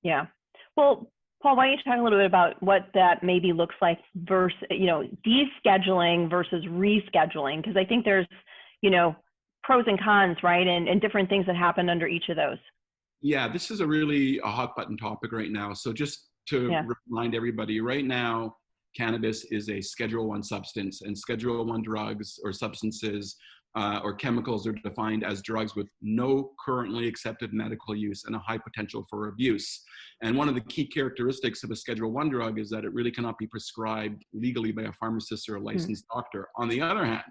Yeah. Well, Paul, why don't you talk a little bit about what that maybe looks like versus, you know, descheduling versus rescheduling? Because I think there's, you know, pros and cons, right? And different things that happen under each of those. Yeah, this is a hot button topic right now. So just to remind everybody, right now, cannabis is a Schedule I substance, and Schedule I drugs or substances or chemicals are defined as drugs with no currently accepted medical use and a high potential for abuse. And one of the key characteristics of a Schedule I drug is that it really cannot be prescribed legally by a pharmacist or a licensed doctor. On the other hand,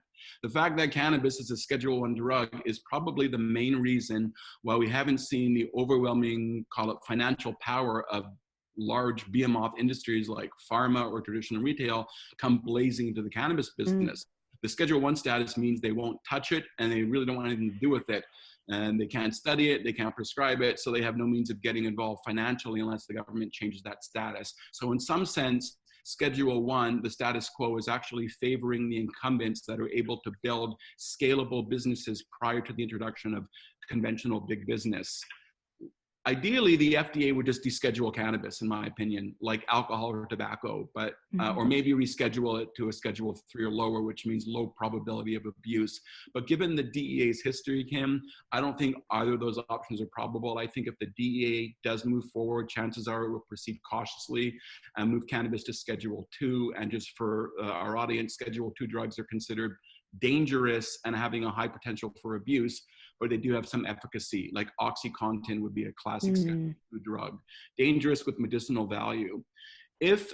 the fact that cannabis is a Schedule I drug is probably the main reason why we haven't seen the overwhelming, call it, financial power of large behemoth industries like pharma or traditional retail come blazing into the cannabis business. The Schedule I status means they won't touch it, and they really don't want anything to do with it. And they can't study it, they can't prescribe it, so they have no means of getting involved financially unless the government changes that status. So in some sense, Schedule I, the status quo, is actually favoring the incumbents that are able to build scalable businesses prior to the introduction of conventional big business. Ideally, the FDA would just deschedule cannabis, in my opinion, like alcohol or tobacco, but or maybe reschedule it to a Schedule III or lower, which means low probability of abuse. But given the DEA's history, Kim, I don't think either of those options are probable. I think if the DEA does move forward, chances are it will proceed cautiously and move cannabis to Schedule II. And just for our audience, Schedule II drugs are considered dangerous and having a high potential for abuse, but they do have some efficacy, like OxyContin would be a classic Schedule II drug. Dangerous with medicinal value. If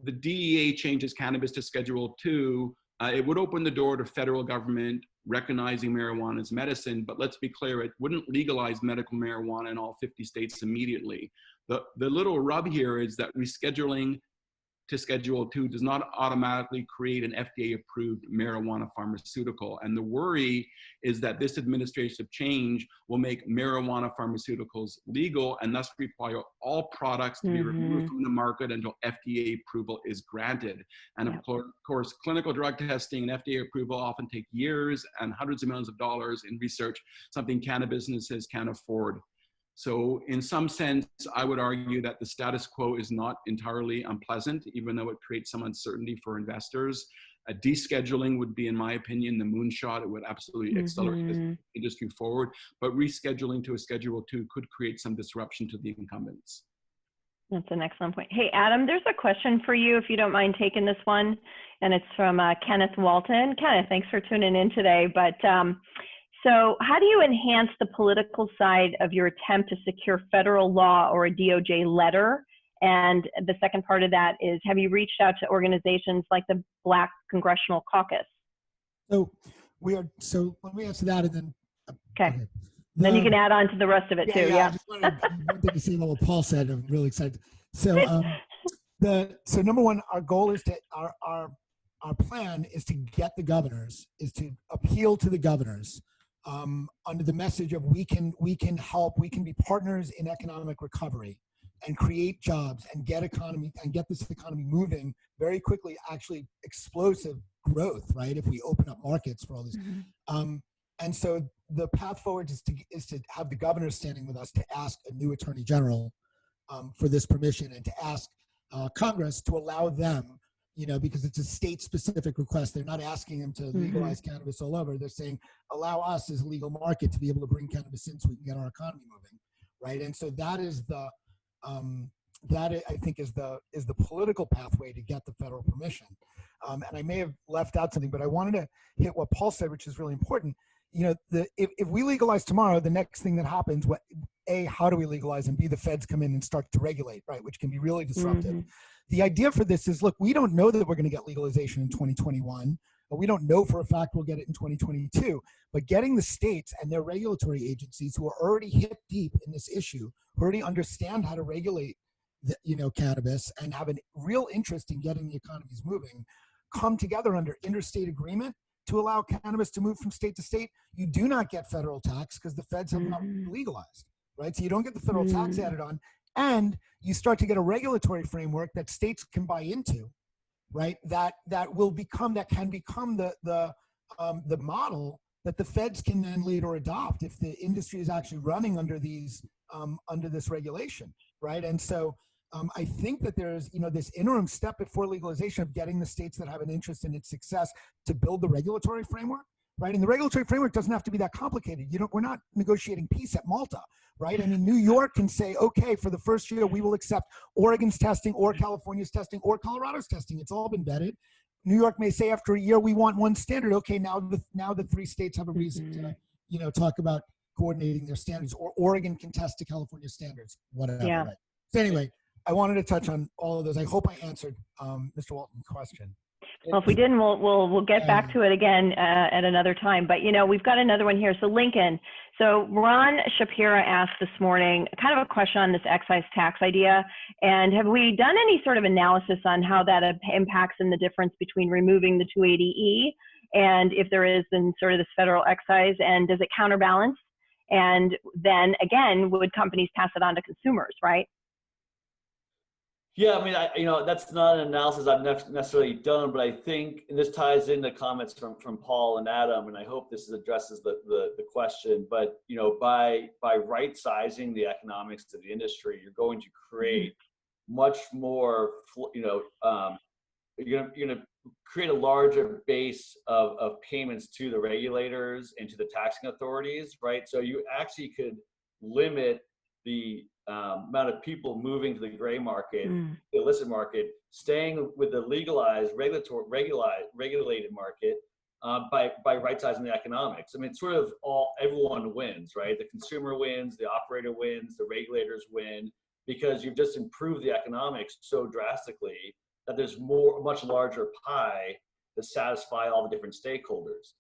the DEA changes cannabis to Schedule II, It would open the door to federal government recognizing marijuana as medicine, but let's be clear, it wouldn't legalize medical marijuana in all 50 states immediately. The little rub here is that rescheduling to Schedule II does not automatically create an FDA-approved marijuana pharmaceutical. And the worry is that this administrative change will make marijuana pharmaceuticals legal and thus require all products to be removed from the market until FDA approval is granted. And of course, clinical drug testing and FDA approval often take years and hundreds of millions of dollars in research, something cannabis businesses can't afford. So in some sense, I would argue that the status quo is not entirely unpleasant, even though it creates some uncertainty for investors. A descheduling would be, in my opinion, the moonshot. It would absolutely accelerate this industry forward. But rescheduling to a Schedule II could create some disruption to the incumbents. That's an excellent point. Hey, Adam, there's a question for you, if you don't mind taking this one. And it's from Kenneth Walton. Kenneth, thanks for tuning in today. But so how do you enhance the political side of your attempt to secure federal law or a DOJ letter? And the second part of that is, have you reached out to organizations like the Black Congressional Caucus? So let me answer that and then. Okay. Then you can add on to the rest of it too. Yeah. I just wanted one thing to say about what Paul said. I'm really excited. So so number one, our goal is to our plan is to get the governors, is to appeal to the governors under the message of we can help, we can be partners in economic recovery and create jobs and get this economy moving very quickly, actually explosive growth, right? If we open up markets for all this. And so the path forward is to have the governor standing with us to ask a new attorney general for this permission and to ask Congress to allow them, because it's a state-specific request. They're not asking them to legalize cannabis all over. They're saying, allow us as a legal market to be able to bring cannabis in so we can get our economy moving, right? And so that is the, I think is the political pathway to get the federal permission. And I may have left out something, but I wanted to hit what Paul said, which is really important. If we legalize tomorrow, the next thing that happens, how do we legalize, and B, the feds come in and start to regulate, right? Which can be really disruptive. The idea for this is, look, we don't know that we're going to get legalization in 2021, but we don't know for a fact we'll get it in 2022. But getting the states and their regulatory agencies who are already hip deep in this issue, who already understand how to regulate, cannabis and have a real interest in getting the economies moving, come together under interstate agreement to allow cannabis to move from state to state. You do not get federal tax because the feds have not legalized, right? So you don't get the federal tax added on, and you start to get a regulatory framework that states can buy into, right? That can become the model that the feds can then later adopt if the industry is actually running under under this regulation, right? And so I think that there's this interim step before legalization of getting the states that have an interest in its success to build the regulatory framework, right? And the regulatory framework doesn't have to be that complicated. We're not negotiating peace at Malta, right? I mean, New York can say, okay, for the first year, we will accept Oregon's testing or California's testing or Colorado's testing. It's all been vetted. New York may say after a year, we want one standard. Okay, now the three states have a reason to, talk about coordinating their standards, or Oregon can test to California standards, whatever. Yeah. Right? So anyway, I wanted to touch on all of those. I hope I answered Mr. Walton's question. Well, if we didn't, we'll get back to it again at another time. But we've got another one here. So Lincoln. So Ron Shapira asked this morning kind of a question on this excise tax idea. And have we done any sort of analysis on how that impacts in the difference between removing the 280E and if there is in sort of this federal excise, and does it counterbalance? And then again, would companies pass it on to consumers, right? Yeah, I mean, that's not an analysis I've necessarily done, but I think, and this ties into comments from Paul and Adam, and I hope this addresses the question. But by right sizing the economics to the industry, you're going to create much more. You're going to create a larger base of payments to the regulators and to the taxing authorities, right? So you actually could limit the amount of people moving to the gray market, the illicit market, staying with the legalized, regulated market by right-sizing the economics. I mean, it's sort of everyone wins, right? The consumer wins, the operator wins, the regulators win, because you've just improved the economics so drastically that there's much larger pie to satisfy all the different stakeholders.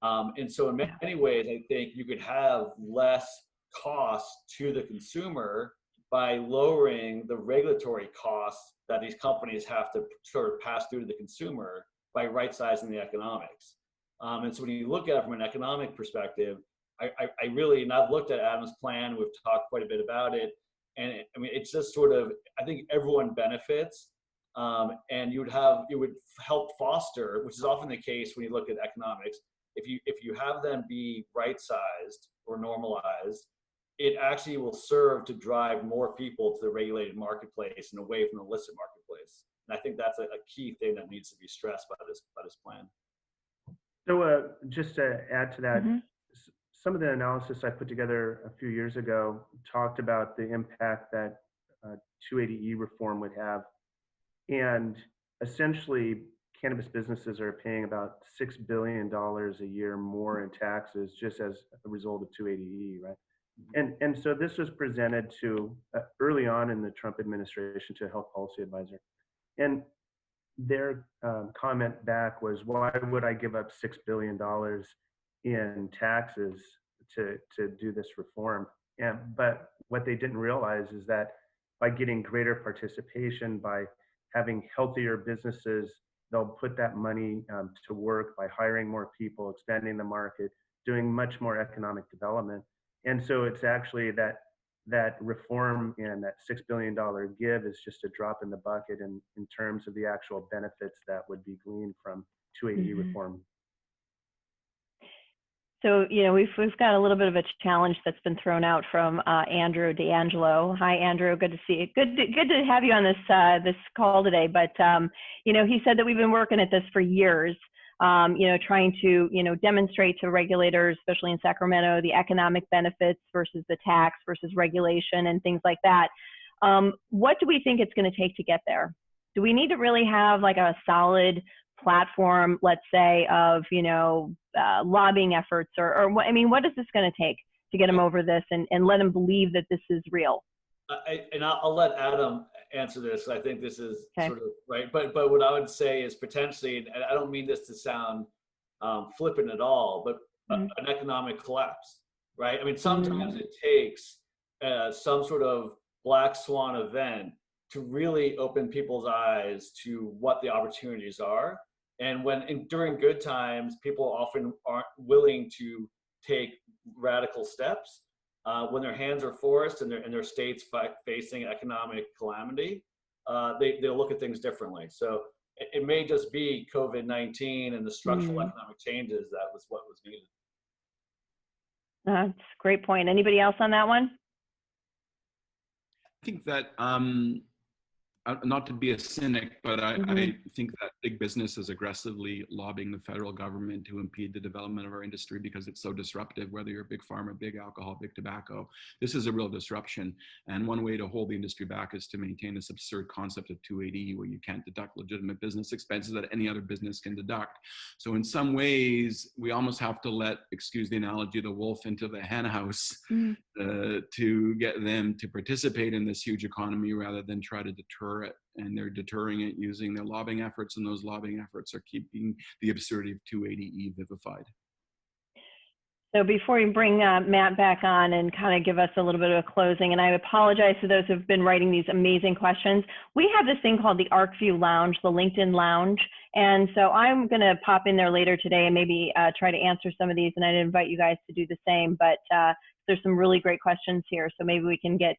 And so in many ways, I think you could have less cost to the consumer by lowering the regulatory costs that these companies have to sort of pass through to the consumer by right-sizing the economics. And so when you look at it from an economic perspective, I really, and I've looked at Adam's plan, we've talked quite a bit about it, and I mean, it's just sort of, I think everyone benefits, and it would help foster, which is often the case when you look at economics, if you have them be right-sized or normalized, it actually will serve to drive more people to the regulated marketplace and away from the illicit marketplace. And I think that's a key thing that needs to be stressed by this plan. So just to add to that, some of the analysis I put together a few years ago talked about the impact that 280E reform would have. And essentially, cannabis businesses are paying about $6 billion a year more in taxes just as a result of 280E, right? And so this was presented to early on in the Trump administration to a health policy advisor. And their comment back was, why would I give up $6 billion in taxes to do this reform? But what they didn't realize is that by getting greater participation, by having healthier businesses, they'll put that money to work by hiring more people, expanding the market, doing much more economic development. And so it's actually that reform and that $6 billion give is just a drop in the bucket in terms of the actual benefits that would be gleaned from 280E reform. So, you know, we've got a little bit of a challenge that's been thrown out from Andrew D'Angelo. Hi, Andrew. Good to see you. Good to have you on this call today. But you know, he said that we've been working at this for years. You know, trying to, you know, demonstrate to regulators, especially in Sacramento, the economic benefits versus the tax versus regulation and things like that. What do we think it's going to take to get there? Do we need to really have like a solid platform, let's say, of, you know, lobbying efforts or what? I mean, what is this going to take to get them over this and let them believe that this is real? I'll let Adam answer this. I think this is sort of right, but what I would say is potentially, and I don't mean this to sound flippant at all, but an economic collapse, right? I mean, sometimes it takes some sort of black swan event to really open people's eyes to what the opportunities are. And during good times, people often aren't willing to take radical steps. When their hands are forced and their states facing economic calamity, they'll look at things differently. So it may just be COVID-19 and the structural economic changes that was what was needed. That's a great point. Anybody else on that one? I think that not to be a cynic, but I think that big business is aggressively lobbying the federal government to impede the development of our industry because it's so disruptive, whether you're big pharma, big alcohol, big tobacco. This is a real disruption. And one way to hold the industry back is to maintain this absurd concept of 280E where you can't deduct legitimate business expenses that any other business can deduct. So in some ways, we almost have to let, excuse the analogy, the wolf into the hen house to get them to participate in this huge economy rather than try to deter it. And they're deterring it using their lobbying efforts, and those lobbying efforts are keeping the absurdity of 280E vivified. So before we bring Matt back on and kind of give us a little bit of a closing, and I apologize to those who've been writing these amazing questions. We have this thing called the ArcView Lounge, the LinkedIn Lounge. And so I'm going to pop in there later today and maybe try to answer some of these. And I'd invite you guys to do the same. But there's some really great questions here. So maybe we can get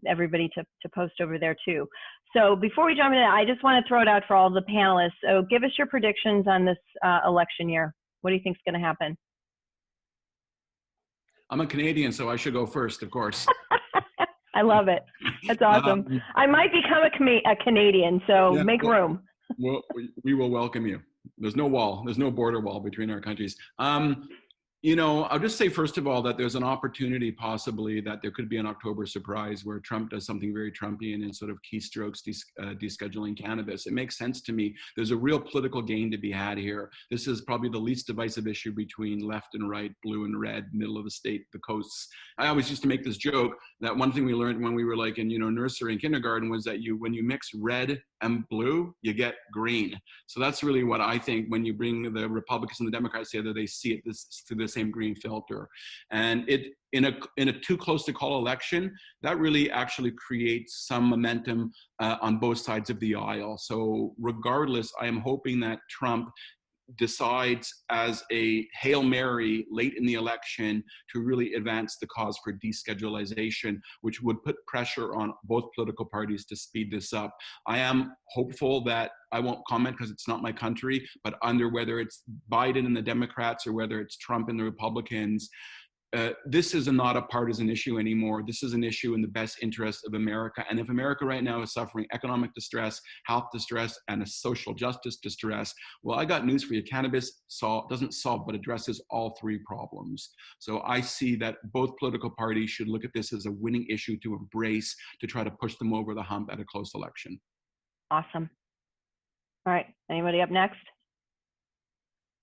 everybody to post over there too. So before we jump in, I just want to throw it out for all the panelists. So give us your predictions on this election year. What do you think is going to happen? I'm a Canadian, so I should go first, of course. I love it. That's awesome. I might become a Canadian, so yeah, make room. We will welcome you. There's no wall. There's no border wall between our countries. You know, I'll just say, first of all, that there's an opportunity possibly that there could be an October surprise where Trump does something very Trumpian and sort of keystrokes descheduling cannabis. It makes sense to me. There's a real political gain to be had here. This is probably the least divisive issue between left and right, blue and red, middle of the state, the coasts. I always used to make this joke that one thing we learned when we were like in, you know, nursery and kindergarten was that when you mix red and blue, you get green. So that's really what I think when you bring the Republicans and the Democrats together, they see it through the same green filter. And it in a too close to call election, that really actually creates some momentum on both sides of the aisle. So regardless, I am hoping that Trump decides as a Hail Mary late in the election to really advance the cause for deschedulization, which would put pressure on both political parties to speed this up. I am hopeful that, I won't comment because it's not my country, but under whether it's Biden and the Democrats or whether it's Trump and the Republicans, this is not a partisan issue anymore. This is an issue in the best interest of America. And if America right now is suffering economic distress, health distress, and a social justice distress, well, I got news for you. Cannabis doesn't solve, but addresses all three problems. So I see that both political parties should look at this as a winning issue to embrace, to try to push them over the hump at a close election. Awesome. All right, anybody up next?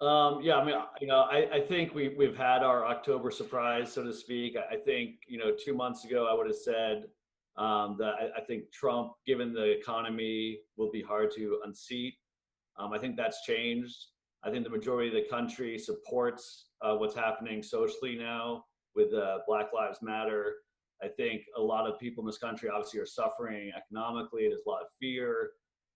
Yeah, I mean, I think we've had our October surprise, so to speak. I think, 2 months ago, I would have said that I think Trump, given the economy, will be hard to unseat. I think that's changed. I think the majority of the country supports what's happening socially now with Black Lives Matter. I think a lot of people in this country obviously are suffering economically. There's a lot of fear.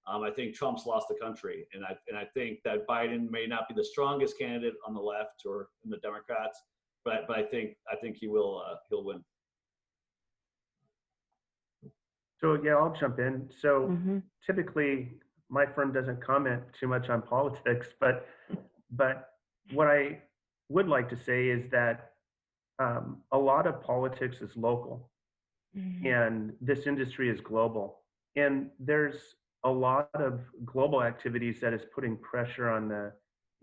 I think Trump's lost the country, and I think that Biden may not be the strongest candidate on the left or in the Democrats, but I think he'll win. So yeah, I'll jump in. So typically, my firm doesn't comment too much on politics, but what I would like to say is that a lot of politics is local, and this industry is global, and there's a lot of global activities that is putting pressure on the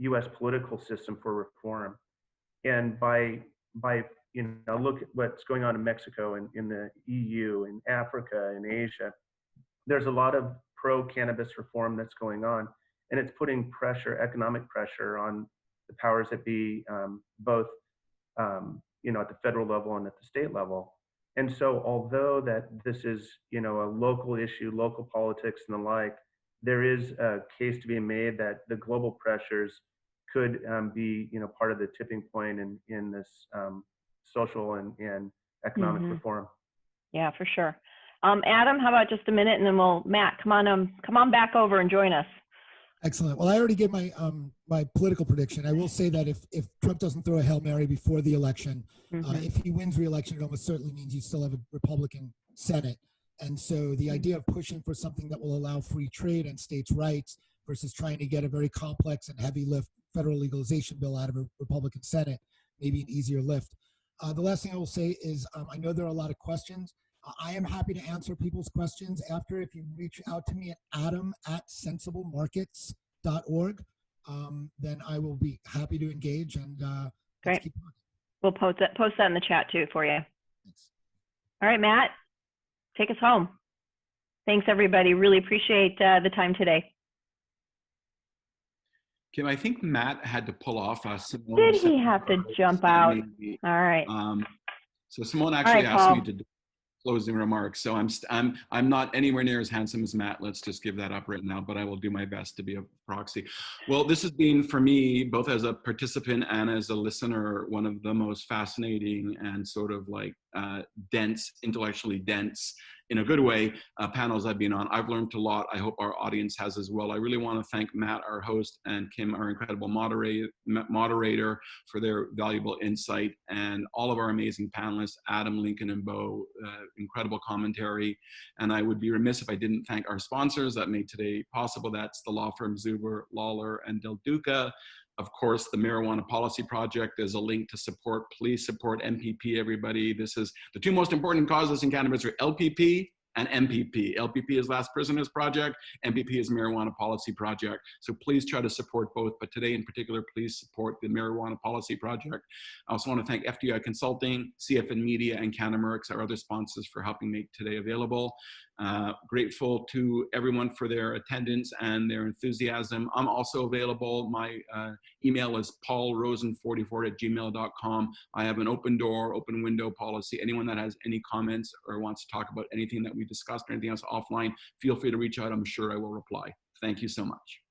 U.S. political system for reform. And by look at what's going on in Mexico and in the EU, in Africa, in Asia, there's a lot of pro-cannabis reform that's going on, and it's putting pressure, economic pressure, on the powers that be, both at the federal level and at the state level. And so although that this is, a local issue, local politics and the like, there is a case to be made that the global pressures could be, part of the tipping point in this social and economic reform. Yeah, for sure. Adam, how about just a minute, and then Matt, come on back over and join us. Excellent. Well, I already gave my my political prediction. I will say that if Trump doesn't throw a Hail Mary before the election, if he wins re-election, it almost certainly means you still have a Republican Senate. And so the idea of pushing for something that will allow free trade and states' rights versus trying to get a very complex and heavy lift federal legalization bill out of a Republican Senate, maybe an easier lift. The last thing I will say is I know there are a lot of questions. I am happy to answer people's questions after. If you reach out to me at adam@sensiblemarkets.org, then I will be happy to engage. And great. Keep going. We'll post that in the chat too for you. Thanks. All right, Matt, take us home. Thanks, everybody. Really appreciate the time today. Kim, I think Matt had to pull off. Did he have to jump out? All right. So Simone actually asked me to do closing remarks. So I'm not anywhere near as handsome as Matt. Let's just give that up right now, but I will do my best to be a proxy. Well, this has been, for me, both as a participant and as a listener, one of the most fascinating and sort of like intellectually dense, in a good way, panels I've been on. I've learned a lot. I hope our audience has as well. I really want to thank Matt, our host, and Kim, our incredible moderator, for their valuable insight, and all of our amazing panelists, Adam, Lincoln, and Beau, incredible commentary. And I would be remiss if I didn't thank our sponsors that made today possible. That's the law firm Zuber, Lawler, and Del Duca. Of course, the Marijuana Policy Project. There's a link to support. Please support MPP, everybody. This is the two most important causes in cannabis are LPP and MPP. LPP is Last Prisoners Project. MPP is Marijuana Policy Project. So please try to support both. But today in particular, please support the Marijuana Policy Project. I also want to thank FDI Consulting, CFN Media, and Cannabis, our other sponsors, for helping make today available. Grateful to everyone for their attendance and their enthusiasm. I'm also available. My email is paulrosen44@gmail.com. I have an open door, open window policy. Anyone that has any comments or wants to talk about anything that we discussed or anything else offline, feel free to reach out. I'm sure I will reply. Thank you so much.